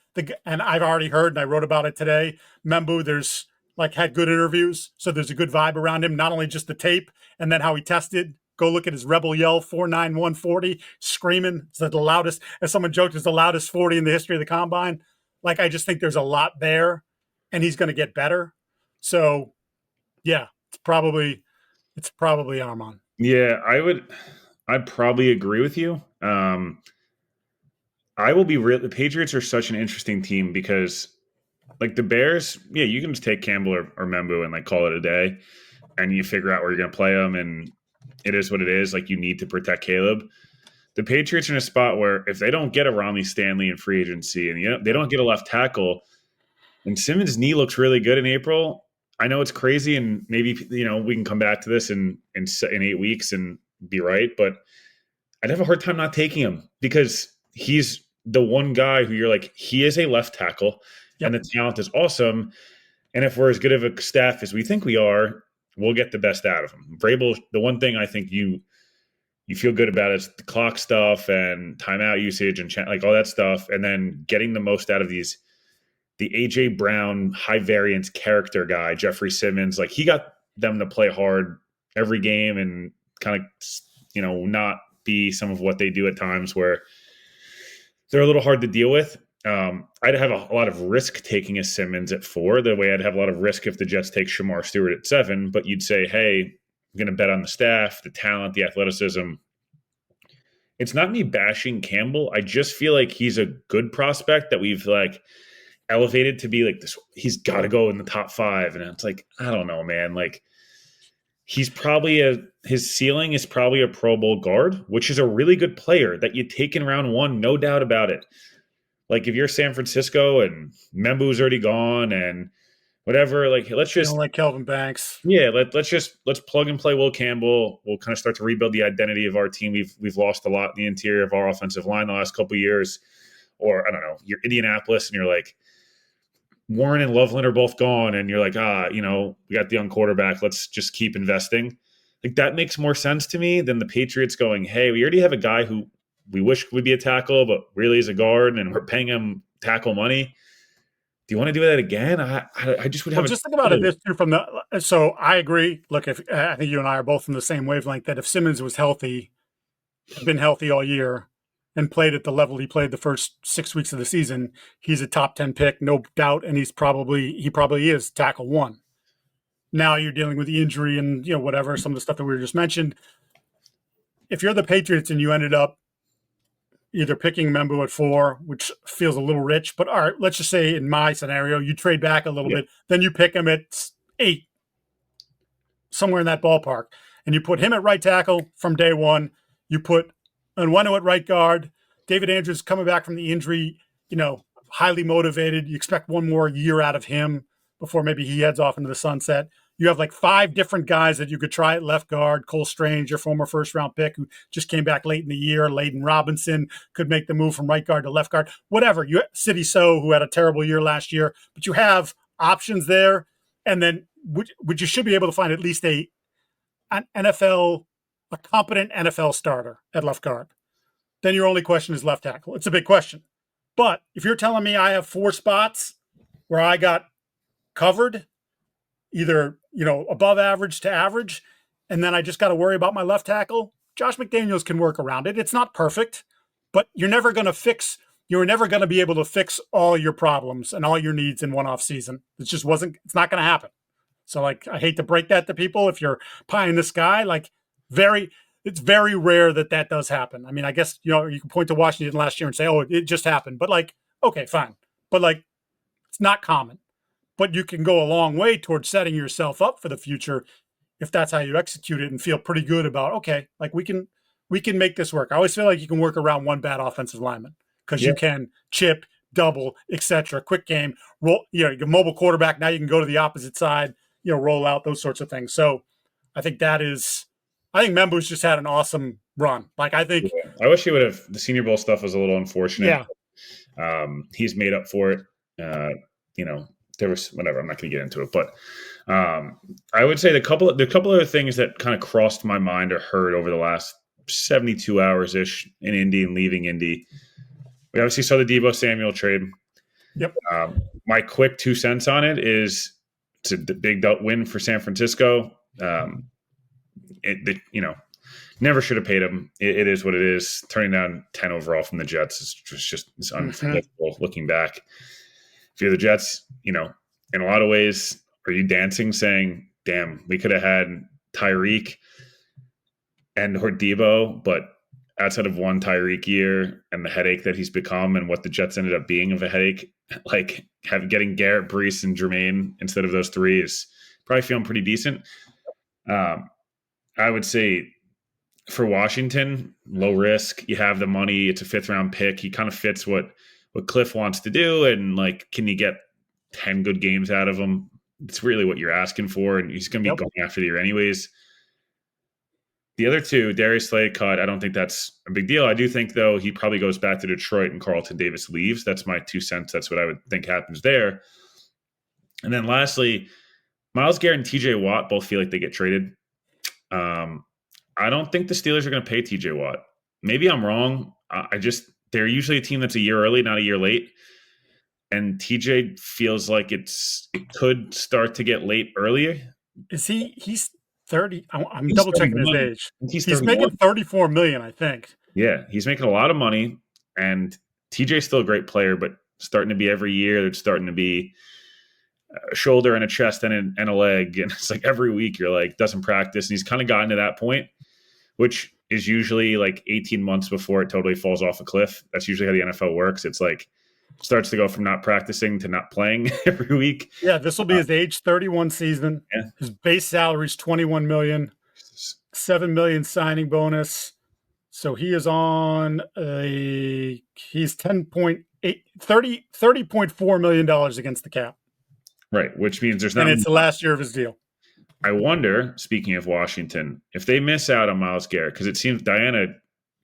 And I've already heard, and I wrote about it today, Membou, there's had good interviews. So there's a good vibe around him, not only just the tape and then how he tested. Go look at his Rebel Yell 4.9 140, screaming. It's the loudest, as someone joked, it's the loudest 40 in the history of the combine. Like, I just think there's a lot there, and he's going to get better. So, yeah, it's probably Armand. Yeah, I'd probably agree with you. I will be real. The Patriots are such an interesting team because, like the Bears, yeah, you can just take Campbell or Membou and call it a day, and you figure out where you're going to play them, and it is what it is. Like, you need to protect Caleb. The Patriots are in a spot where if they don't get a Ronnie Stanley in free agency and they don't get a left tackle, and Simmons' knee looks really good in April, I know it's crazy, and maybe we can come back to this in 8 weeks and be right, but I'd have a hard time not taking him because he's the one guy who you're like, he is a left tackle, and the talent is awesome. And if we're as good of a staff as we think we are, we'll get the best out of him. Vrabel, the one thing I think you feel good about is the clock stuff and timeout usage and like all that stuff, and then getting the most out of the AJ Brown high variance character guy, Jeffrey Simmons. Like he got them to play hard every game and kind of not be some of what they do at times where they're a little hard to deal with. I'd have a lot of risk taking a Simmons at 4, the way I'd have a lot of risk if the Jets take Shamar Stewart at 7, but you'd say, hey, I'm going to bet on the staff, the talent, the athleticism. It's not me bashing Campbell. I just feel like he's a good prospect that we've like elevated to be like this. He's got to go in the top 5. And it's like, I don't know, man. Like he's probably his ceiling is probably a Pro Bowl guard, which is a really good player that you take in round 1, no doubt about it. Like if you're San Francisco and Membu's already gone and whatever, like let's just like Kelvin Banks. Yeah, let's plug and play Will Campbell. We'll kind of start to rebuild the identity of our team. We've lost a lot in the interior of our offensive line the last couple of years. Or I don't know, you're Indianapolis and you're like Warren and Loveland are both gone, and you're like, we got the young quarterback. Let's just keep investing. Like that makes more sense to me than the Patriots going, hey, we already have a guy who we wish would be a tackle, but really is a guard, and we're paying him tackle money. Do you want to do that again? I just would have. Well, just think about it this too. So I agree. Look, if I think you and I are both in the same wavelength that if Simmons was healthy, been healthy all year, and played at the level he played the first 6 weeks of the season, he's a top 10 pick, no doubt, and he probably is tackle 1. Now you're dealing with the injury and whatever, some of the stuff that we just mentioned. If you're the Patriots and you ended up either picking Membu at 4, which feels a little rich, but all right, let's just say in my scenario, you trade back a little bit, then you pick him at 8, somewhere in that ballpark, and you put him at right tackle from day 1. You put Onwenu at right guard. David Andrews coming back from the injury, highly motivated. You expect one more year out of him before maybe he heads off into the sunset. You have like 5 different guys that you could try at left guard. Cole Strange, your former first-round pick, who just came back late in the year. Layden Robinson could make the move from right guard to left guard. Whatever. You City So, who had a terrible year last year. But you have options there. And then you should be able to find at least a competent NFL starter at left guard. Then your only question is left tackle. It's a big question. But if you're telling me I have 4 spots where I got covered, either above average to average, and then I just got to worry about my left tackle, Josh McDaniels can work around it. It's not perfect, but you're never going to be able to fix all your problems and all your needs in one off season. It's not going to happen. So I hate to break that to people. If you're pie in the sky, it's very rare that does happen. I mean, I guess, you can point to Washington last year and say, oh, it just happened, but okay, fine. But it's not common. But you can go a long way towards setting yourself up for the future if that's how you execute it and feel pretty good about, okay, we can make this work. I always feel like you can work around one bad offensive lineman because you can chip, double, etc. Quick game, roll. Your mobile quarterback. Now you can go to the opposite side, roll out, those sorts of things. So I think Membu's just had an awesome run. I wish he would have. The Senior Bowl stuff was a little unfortunate. Yeah. He's made up for it. There was whatever. I'm not going to get into it, but I would say the couple other things that kind of crossed my mind or heard over the last 72 hours ish in Indy and leaving Indy. We obviously saw the Deebo Samuel trade. Yep. My quick 2 cents on it is it's a big win for San Francisco. Never should have paid him. It is what it is. Turning down 10 overall from the Jets is just unforgivable looking back. If you're the Jets, in a lot of ways, are you dancing saying, damn, we could have had Tyreek or Deebo, but outside of one Tyreek year and the headache that he's become and what the Jets ended up being of a headache, getting Garrett, Brees, and Jermaine instead of those 3 is probably feeling pretty decent. I would say for Washington, low risk. You have the money. It's a 5th-round pick. He kind of fits what Cliff wants to do. And can you get 10 good games out of him? it's really what you're asking for, and he's going to be going after the year anyways. The other two, Darius Slay cut, I don't think that's a big deal. I do think, though, he probably goes back to Detroit and Carlton Davis leaves. That's my 2 cents. That's what I would think happens there. And then lastly, Myles Garret and TJ Watt both feel like they get traded. I don't think the Steelers are going to pay TJ Watt. Maybe I'm wrong. They're usually a team that's a year early, not a year late. And TJ feels like it could start to get late earlier. Is he's 30? I'm double checking his age. He's making $34 million, I think. Yeah, he's making a lot of money, and TJ's still a great player, but starting to be every year, it's starting to be a shoulder and a chest and a leg, and it's like every week you're like, doesn't practice, and he's kind of gotten to that point, which is usually like 18 months before it totally falls off a cliff. That's usually how the NFL works. It's like starts to go from not practicing to not playing every week. Yeah, this will be his age 31 season. Yeah. His base salary is $21 million, $7 million signing bonus. So he is on he's $30.4 million against the cap. Right, which means there's not. And it's the last year of his deal. I wonder, speaking of Washington, if they miss out on Myles Garret, because it seems Diana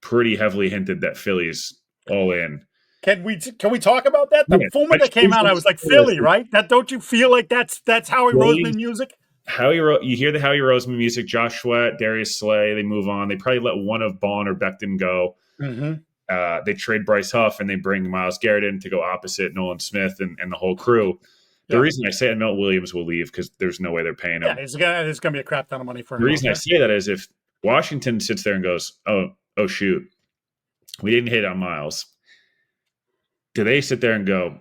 pretty heavily hinted that Philly's all in. Can we talk about that? The moment that came out, I was like, Philly, right? Don't you feel like that's Howie Roseman music? You hear the Howie Roseman music, Josh Sweat, Darius Slay, they move on. They probably let one of Bond or Becton go. Mm-hmm. They trade Bryce Huff, and they bring Myles Garret in to go opposite Nolan Smith and the whole crew. The reason I say that Milt Williams will leave because there's no way they're paying him. Yeah, there's going to be a crap ton of money for him. The reason I say that is if Washington sits there and goes, oh shoot, we didn't hit on Myles. Do they sit there and go,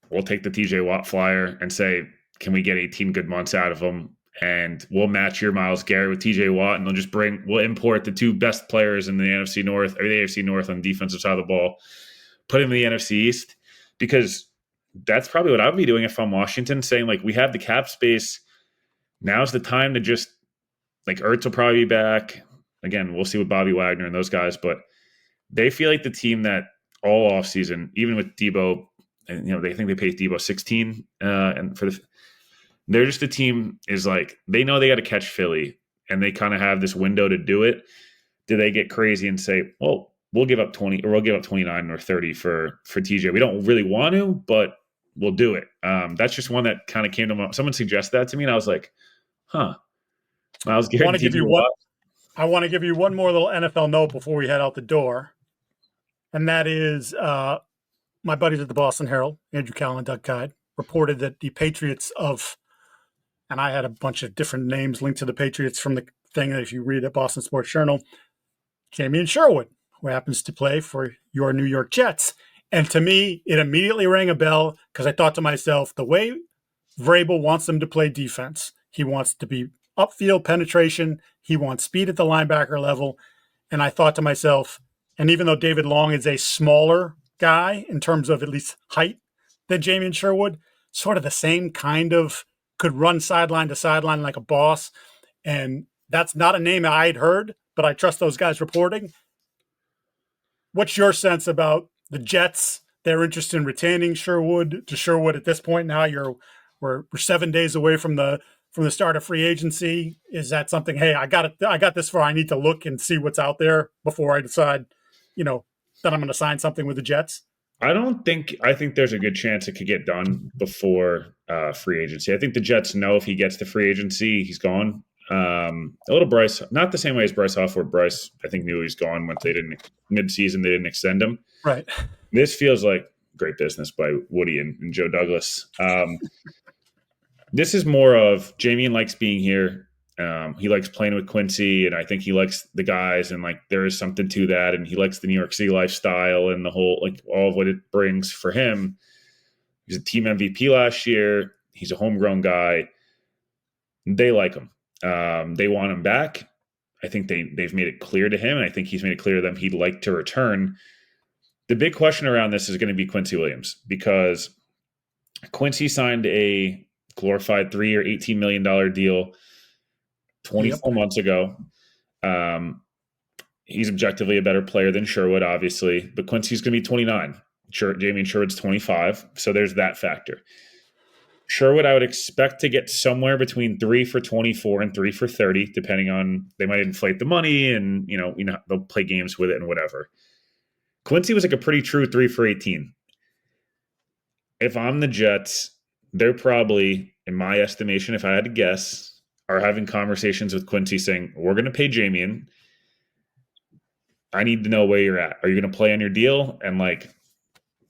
we'll take the TJ Watt flyer and say, can we get 18 good months out of him? And we'll match your Myles Garret with TJ Watt, and we'll import the two best players in the NFC North or the AFC North on the defensive side of the ball, put him in the NFC East, because that's probably what I would be doing if I'm Washington, saying like, we have the cap space. Now's the time to just like Ertz will probably be back. Again, we'll see with Bobby Wagner and those guys, but they feel like the team that all offseason, even with Deebo, and they think they paid Deebo 16, and they're just a team is like, they know they got to catch Philly, and they kind of have this window to do it. Do they get crazy and say, well, we'll give up 20 or we'll give up 29 or 30 for TJ? We don't really want to, but we'll do it. That's just one that kind of came to mind. Someone suggested that to me, and I was like, huh. Myles Garret. I want to give you one more little NFL note before we head out the door. And that is my buddies at the Boston Herald, Andrew Callahan, Doug Kyde, reported that the Patriots and I had a bunch of different names linked to the Patriots from the thing that if you read at Boston Sports Journal, Jamien Sherwood, who happens to play for your New York Jets. And to me, it immediately rang a bell because I thought to myself, the way Vrabel wants them to play defense, he wants to be upfield penetration. He wants speed at the linebacker level. And I thought to myself, and even though David Long is a smaller guy in terms of at least height than Jamien Sherwood, sort of the same kind of could run sideline to sideline like a boss. And that's not a name I had heard, but I trust those guys reporting. What's your sense about the Jets, their interest in retaining Sherwood? To Sherwood at this point now, we're 7 days away from the start of free agency. Is that something, hey, I got this far, I need to look and see what's out there before I decide, that I'm going to sign something with the Jets? I think there's a good chance it could get done before free agency. I think the Jets know if he gets to free agency, he's gone. A little Bryce, not the same way as Bryce Huff, where Bryce, I think, knew he was gone once mid-season, they didn't extend him. Right. This feels like great business by Woody and Joe Douglas. This is more of Jamien likes being here. He likes playing with Quincy, and I think he likes the guys, and like there is something to that, and he likes the New York City lifestyle and the whole, like, all of what it brings for him. He's a team MVP last year. He's a homegrown guy. They like him. They want him back. I think they've made it clear to him, and I think he's made it clear to them he'd like to return. The big question around this is going to be Quincy Williams, because Quincy signed a glorified 3-year, $18 million deal 24 months ago. He's objectively a better player than Sherwood, obviously, but Quincy's going to be 29. Jamien Sherwood's 25, so there's that factor. Sherwood, I would expect to get somewhere between 3 for 24 and 3 for 30, depending on, they might inflate the money and, they'll play games with it and whatever. Quincy was like a pretty true 3 for 18. If I'm the Jets, they're probably, in my estimation, if I had to guess, are having conversations with Quincy saying, we're going to pay Jamien. I need to know where you're at. Are you going to play on your deal? And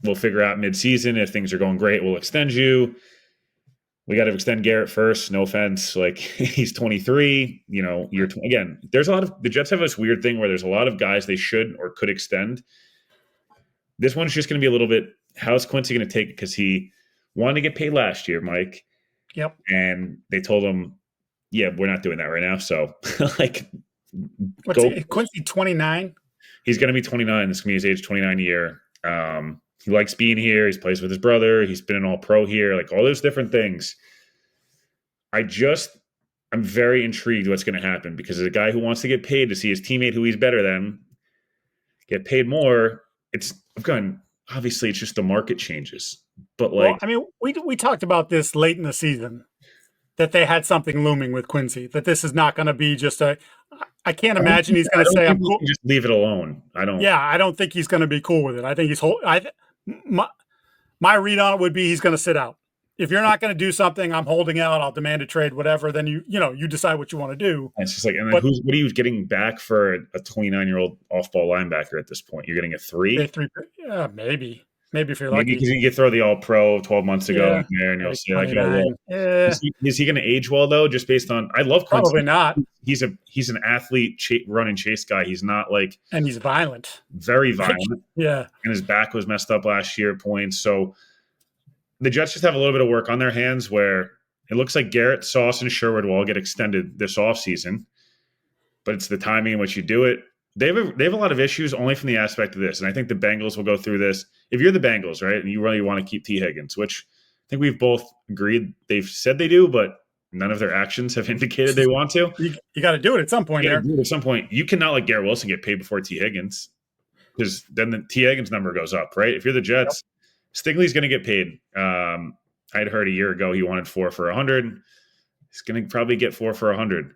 we'll figure out mid-season. If things are going great, we'll extend you. We got to extend Garrett first. No offense. He's 23, again, there's a lot of, the Jets have this weird thing where there's a lot of guys they should or could extend. This one's just going to be a little bit, how's Quincy going to take it? Because he wanted to get paid last year, Mike. Yep. And they told him, yeah, we're not doing that right now. So Quincy 29? He's going to be 29. This is going to be his age 29 year. He likes being here. He plays with his brother. He's been an all-pro here. All those different things. I'm very intrigued what's going to happen because as a guy who wants to get paid to see his teammate who he's better than get paid more, obviously it's just the market changes. But we talked about this late in the season that they had something looming with Quincy, that this is not going to be just I can't imagine he's going to say, I'm cool. Just leave it alone. I don't think he's going to be cool with it. I think my read on it would be he's going to sit out. If you're not going to do something, I'm holding out, I'll demand a trade, whatever, then you decide what you want to do. It's just what are you getting back for a 29-year-old off-ball linebacker at this point? You're getting a 3? Yeah, maybe. Maybe if you're lucky. Maybe you could throw the all-pro 12 months ago there and you'll see is he going to age well, though, just based on – I love Quincy. Probably not. He's an athlete, run and chase guy. He's not and he's violent. Very violent. Yeah. And his back was messed up last year at points. So the Jets just have a little bit of work on their hands where it looks like Garrett, Sauce, and Sherwood will all get extended this offseason. But it's the timing in which you do it. They have a lot of issues only from the aspect of this. And I think the Bengals will go through this. If you're the Bengals, right, and you really want to keep Tee Higgins, which I think we've both agreed they've said they do, but none of their actions have indicated they want to. You got to do it at some point. At some point, you cannot let Garrett Wilson get paid before Tee Higgins because then the Tee Higgins number goes up, right? If you're the Jets, Stigley's going to get paid. I'd heard a year ago he wanted 4 for 100. He's going to probably get 4 for 100.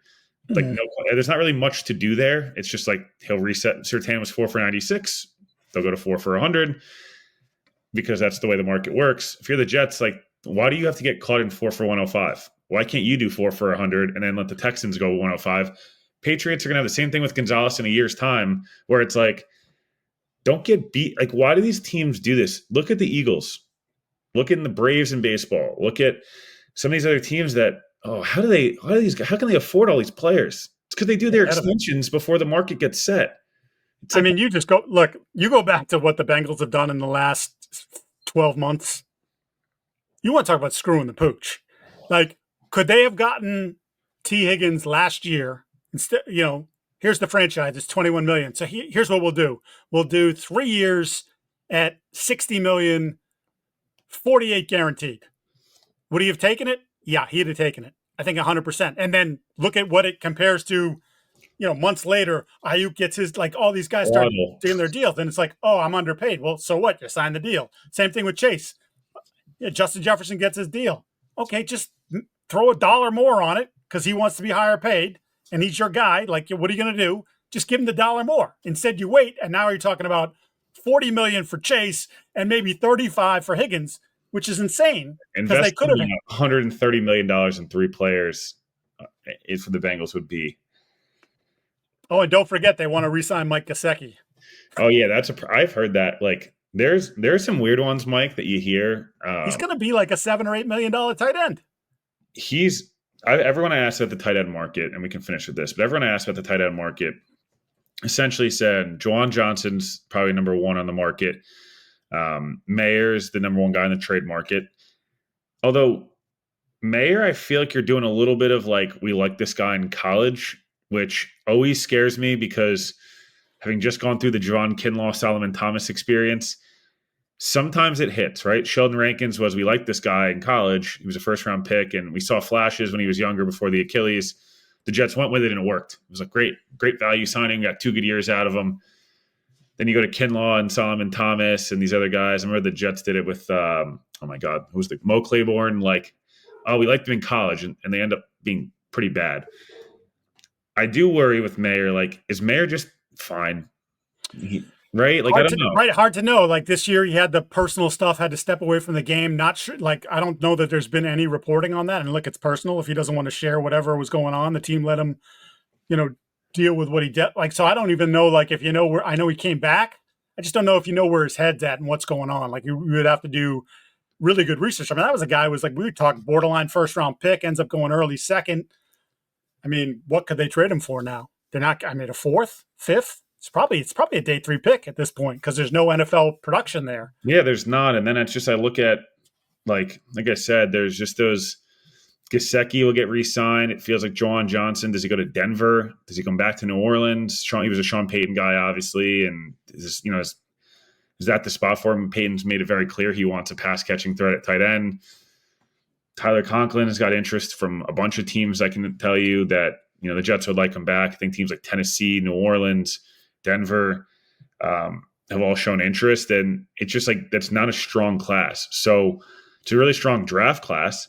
There's not really much to do there. It's just he'll reset. Surtain was 4 for 96. They'll go to 4 for 100 because that's the way the market works. If you're the Jets, why do you have to get caught in 4 for 105? Why can't you do 4 for 100 and then let the Texans go 105? Patriots are going to have the same thing with Gonzalez in a year's time where it's don't get beat. Why do these teams do this? Look at the Eagles. Look at the Braves in baseball. Look at some of these other teams that, how can they afford all these players? It's because they do their extensions before the market gets set. You just go back to what the Bengals have done in the last 12 months. You want to talk about screwing the pooch. Could they have gotten Tee Higgins last year instead? Here's the franchise. It's $21 million. So here's what we'll do. We'll do 3 years at $60 million, 48 guaranteed. Would he have taken it? Yeah, he'd have taken it. I think 100%. And then look at what it compares to, months later, Ayuk gets his, all these guys start doing their deals. And it's I'm underpaid. Well, so what? You signed the deal. Same thing with Chase. Yeah, Justin Jefferson gets his deal. Okay, just throw $1 more on it because he wants to be higher paid and he's your guy. What are you going to do? Just give him the $1 more. Instead, you wait, and now you're talking about $40 million for Chase and maybe $35 for Higgins, which is insane. Because they could have $130 million in 3 players for the Bengals would be. Oh, and don't forget they want to re-sign Mike Gesicki. Oh yeah, I've heard that. There's some weird ones, Mike, that you hear. He's going to be a $7 or $8 million tight end. Everyone I asked about the tight end market, and we can finish with this, but everyone I asked about the tight end market essentially said Juwan Johnson's probably number 1 on the market. Mayer's the number 1 guy in the trade market. Although Mayer, I feel like you're doing a little bit of we like this guy in college, which always scares me because having just gone through the Javon Kinlaw, Solomon Thomas experience, sometimes it hits, right? Sheldon Rankins was, we liked this guy in college. He was a first-round pick, and we saw flashes when he was younger before the Achilles. The Jets went with it, and it worked. It was a great value signing. Got 2 good years out of him. Then you go to Kinlaw and Solomon Thomas and these other guys. I remember the Jets did it with, who was the Mo Claiborne. oh, we liked him in college, and they end up being pretty bad. I do worry with Mayer. Like, is Mayer just fine? Right? Like, I don't know. Right, hard to know. Like this year, he had the personal stuff, had to step away from the game. Not sure. Like, I don't know that there's been any reporting on that. And look, it's personal. If he doesn't want to share whatever was going on, the team let him, deal with what he did. Like, so I don't even know. Like, if you know where, I know he came back. I just don't know if you know where his head's at and what's going on. Like, you would have to do really good research. I mean, that was a guy who was like, we would talk borderline first round pick, ends up going early second. I mean, what could they trade him for now? They're not. I mean, a fourth, fifth. It's probably a day 3 pick at this point because there's no NFL production there. Yeah, there's not. And then it's just I look at like I said, there's just those. Gesicki will get re-signed. It feels like Juwan Johnson. Does he go to Denver? Does he come back to New Orleans? He was a Sean Payton guy, obviously, and is that the spot for him? Payton's made it very clear he wants a pass-catching threat at tight end. Tyler Conklin has got interest from a bunch of teams. I can tell you that the Jets would like him back. I think teams like Tennessee, New Orleans, Denver have all shown interest, and it's just like that's not a strong class. So it's a really strong draft class.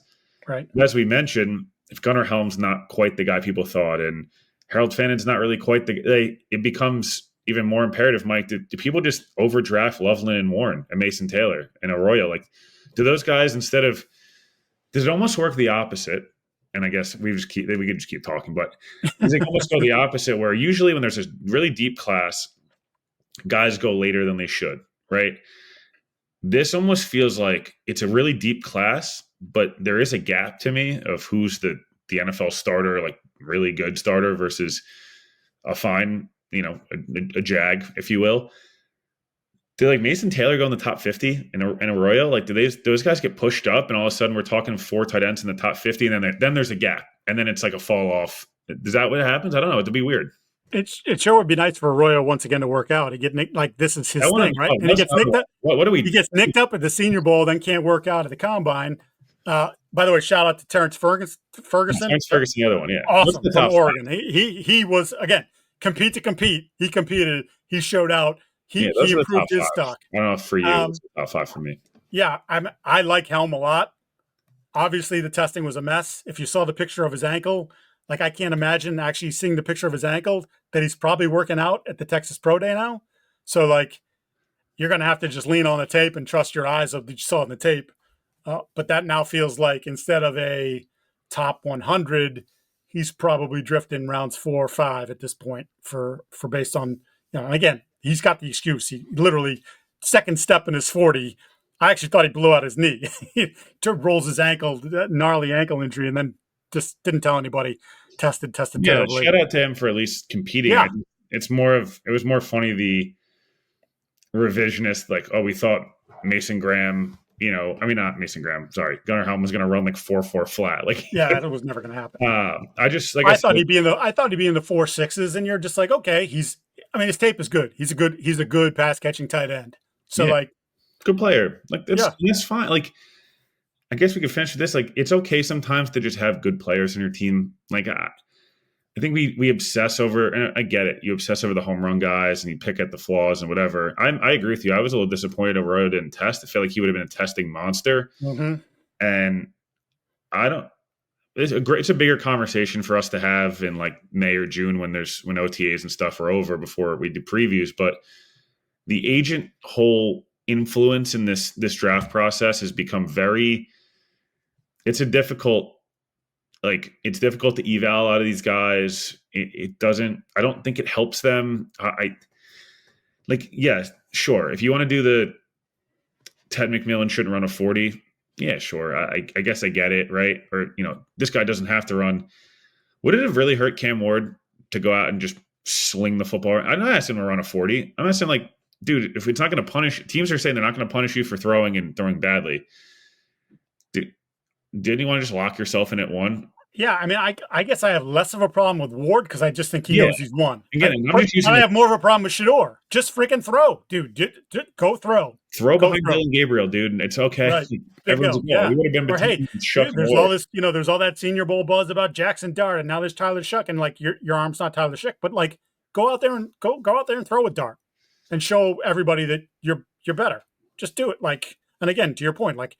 Right. As we mentioned, if Gunnar Helm's not quite the guy people thought, and Harold Fannon's not really quite it becomes even more imperative, Mike, do people just overdraft Loveland and Warren and Mason Taylor and Arroyo? Like, do those guys does it almost work the opposite? And I guess we could just keep talking, but does it almost go the opposite where usually when there's a really deep class, guys go later than they should, right? This almost feels like it's a really deep class, but there is a gap to me of who's the NFL starter, like really good starter versus a fine, a jag, if you will. Do like Mason Taylor go in the top 50 in Arroyo? Like, do those guys get pushed up and all of a sudden we're talking 4 tight ends in the top 50 and then there's a gap and then it's like a fall off? Is that what happens? I don't know. It'd be weird. It sure would be nice for Arroyo once again to work out. He get nicked, like this is his thing, right? And he gets nicked up. What do we? He gets nicked up at the Senior Bowl, then can't work out at the Combine. By the way, shout out to Terrence Ferguson. Terrence Ferguson, the other one, yeah, awesome from Oregon. He was again compete to compete. He competed. He showed out. He improved his stock. I don't know if for you, it's the top 5 for me. Yeah, I like Helm a lot. Obviously, the testing was a mess. If you saw the picture of his ankle. Like, I can't imagine actually seeing the picture of his ankle that he's probably working out at the Texas Pro Day now. So, like, you're going to have to just lean on the tape and trust your eyes of what you saw in the tape. But that now feels like instead of a top 100, he's probably drifting rounds 4 or 5 at this point for based on, and again, he's got the excuse. He literally, second step in his 40, I actually thought he blew out his knee. He rolls his ankle, gnarly ankle injury, and then just didn't tell anybody. Tested terribly. Shout out to him for at least competing. Yeah. It was more funny the revisionist, like, oh, we thought Mason Graham, not Mason Graham, sorry, Gunnar Helm was going to run like 4.4 flat. Like, yeah, that was never going to happen. I thought he'd be in the 4.6s, and you're just like, okay, his tape is good. He's a good pass catching tight end. So like, good player. Like that's fine. Like, I guess we could finish with this. Like, it's okay sometimes to just have good players in your team. Like, I think we obsess over, and I get it. You obsess over the home run guys and you pick at the flaws and whatever. I agree with you. I was a little disappointed Arroyo didn't test. I feel like he would have been a testing monster. Mm-hmm. And it's a bigger conversation for us to have in like May or June when OTAs and stuff are over before we do previews. But the agent whole influence in this draft process has become it's difficult to eval out of these guys. I don't think it helps them. Sure. If you want to do the Ted McMillan shouldn't run a 40. Yeah, sure. I guess I get it. Right. Or, this guy doesn't have to run. Would it have really hurt Cam Ward to go out and just sling the football? I'm not asking him to run a 40. I'm asking like, dude, if it's not going to punish, teams are saying they're not going to punish you for throwing badly. Didn't you want to just lock yourself in at 1? Yeah, I guess I have less of a problem with Ward because I just think he knows he's won. Again, I have more of a problem with Shador. Just freaking throw, dude. Go throw. Throw behind Dylan Gabriel, dude. And it's okay. Right. Everyone's we would have been there's all this, there's all that Senior Bowl buzz about Jackson Dart, and now there's Tyler Shuck, and like your arm's not Tyler Shuck, but like go out there and throw with Dart, and show everybody that you're better. Just do it. Like, and again, to your point, like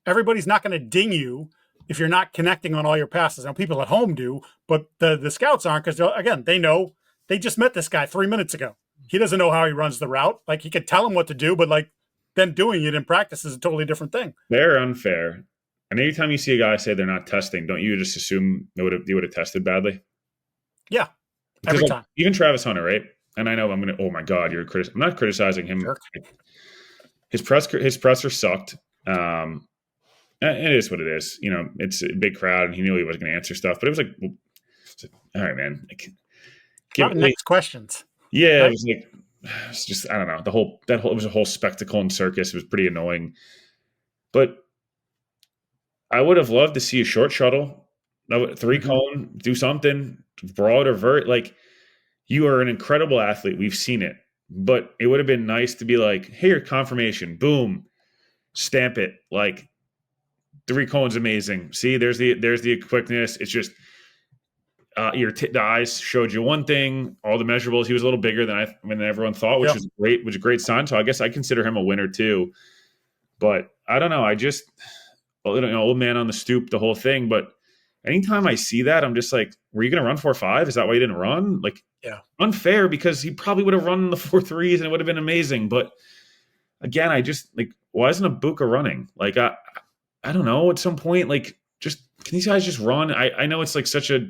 everybody's not going to ding you if you're not connecting on all your passes. Now, people at home do, but the scouts aren't because, again, they know they just met this guy 3 minutes ago. He doesn't know how he runs the route. Like, he could tell him what to do, but, like, then doing it in practice is a totally different thing. They're unfair. And anytime you see a guy say they're not testing, don't you just assume they would have tested badly? Yeah, every time. Even Travis Hunter, right? And I know I'm going to, oh my God, I'm not criticizing him. Sure. His presser sucked. It is what it is. You know, it's a big crowd, and he knew he wasn't going to answer stuff. But it was like, all right, man. Next questions. Yeah, right? It was like, it's just, I don't know. It was a whole spectacle and circus. It was pretty annoying. But I would have loved to see a short shuttle, 3-cone, do something, broad or vert. Like, you are an incredible athlete. We've seen it. But it would have been nice to be like, hey, your confirmation, boom, stamp it. Like, 3-cone's amazing. See, there's the quickness. It's just the eyes showed you one thing. All the measurables, he was a little bigger than everyone thought, which was great. Was a great sign. So I guess I consider him a winner too. But I don't know. I just, old man on the stoop, the whole thing. But anytime I see that, I'm just like, were you going to run 4.5? Is that why you didn't run? Like, unfair, because he probably would have run the 4.3s and it would have been amazing. But again, I just like, why isn't Ibuka running? Like, I don't know. At some point, like, just can these guys just run? I know it's like such a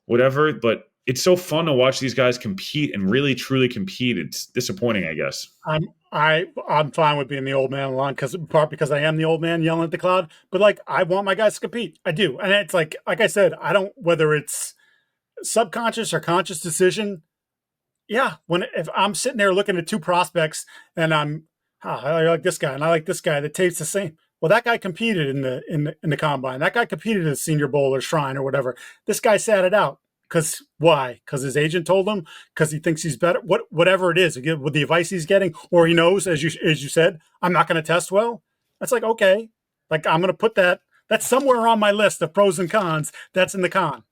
whatever, but it's so fun to watch these guys compete and really truly compete. It's disappointing, I guess. I'm fine with being the old man on the line because I am the old man yelling at the cloud. But like, I want my guys to compete. I do, and it's like I said, I don't, whether it's subconscious or conscious decision. Yeah, if I'm sitting there looking at two prospects and I like this guy and I like this guy, the tape's the same. Well, that guy competed in the combine. That guy competed in the Senior Bowl or Shrine or whatever. This guy sat it out. Because why? Because his agent told him? Because he thinks he's better? Whatever it is, with the advice he's getting, or he knows, as you said, I'm not going to test well. That's like, okay. Like, I'm going to put that. That's somewhere on my list of pros and cons. That's in the con.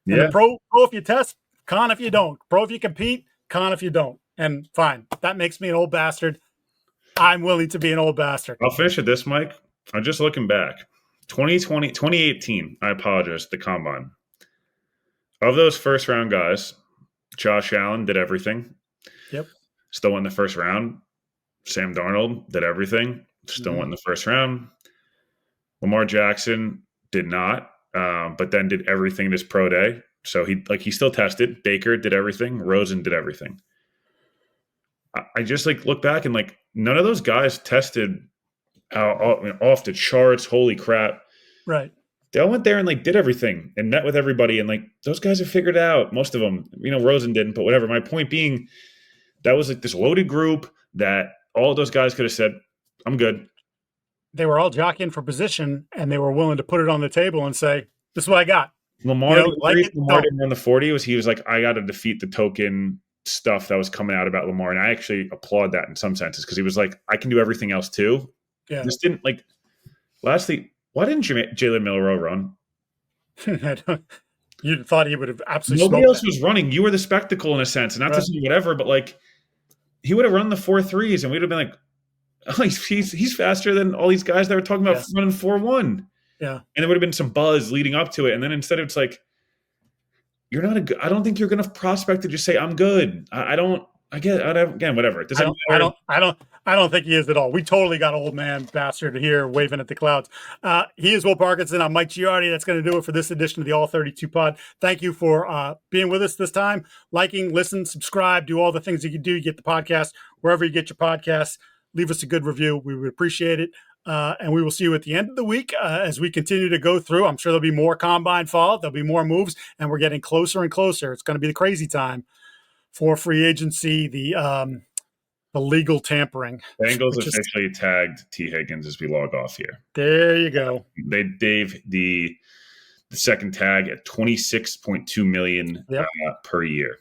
Yeah. And the pro if you test, con if you don't. Pro if you compete, con if you don't. And fine. That makes me an old bastard. I'm willing to be an old bastard. I'll finish with this, Mike. I'm just looking back. 2018, I apologize, the combine. Of those first round guys, Josh Allen did everything. Yep. Still won the first round. Sam Darnold did everything. Still won the first round. Lamar Jackson did not, but then did everything in his pro day. So he still tested. Baker did everything. Rosen did everything. I just look back and none of those guys tested off the charts. Holy crap. Right. They all went there and did everything and met with everybody. And those guys have figured it out. Most of them, Rosen didn't, but whatever. My point being, that was this loaded group that all of those guys could have said, I'm good. They were all jockeying for position and they were willing to put it on the table and say, this is what I got. Lamar didn't run the 40. He was like, I got to defeat the token stuff that was coming out about Lamar. And I actually applaud that in some senses because he was like, I can do everything else too. Yeah. Just didn't lastly, why didn't Jalen Milroe run? You thought he would have absolutely Nobody else was running. You were the spectacle in a sense. And not to say whatever, but he would have run the 4.3s and we'd have been like, oh, he's faster than all these guys that were talking about running 4.1. Yeah. And there would have been some buzz leading up to it. And then instead it's like, you're not I don't think you're going to prospect to just say, I'm good. Again, whatever. It doesn't matter. I don't think he is at all. We totally got old man bastard here waving at the clouds. He is Will Parkinson. I'm Mike Giardi. That's going to do it for this edition of the All 32 Pod. Thank you for being with us this time. Liking, listen, subscribe, do all the things you can do. You get the podcast wherever you get your podcasts. Leave us a good review. We would appreciate it. And we will see you at the end of the week as we continue to go through. I'm sure there'll be more combine fallout. There'll be more moves, and we're getting closer and closer. It's going to be the crazy time for free agency, the legal tampering. Bengals officially tagged Tee Higgins as we log off here. There you go. They gave the second tag at $26.2 million per year.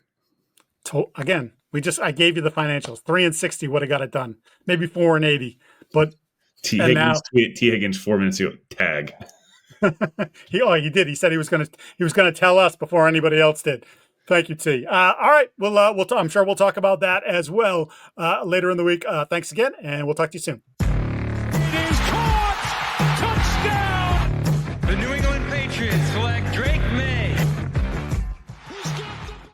Again, I gave you the financials. 3 and 60 would have got it done. Maybe 4 and 80, but Tee Higgins 4 minutes ago tag. He did. He said he was going to tell us before anybody else did. Thank you, T. All right. I'm sure we'll talk about that as well later in the week. Thanks again, and we'll talk to you soon.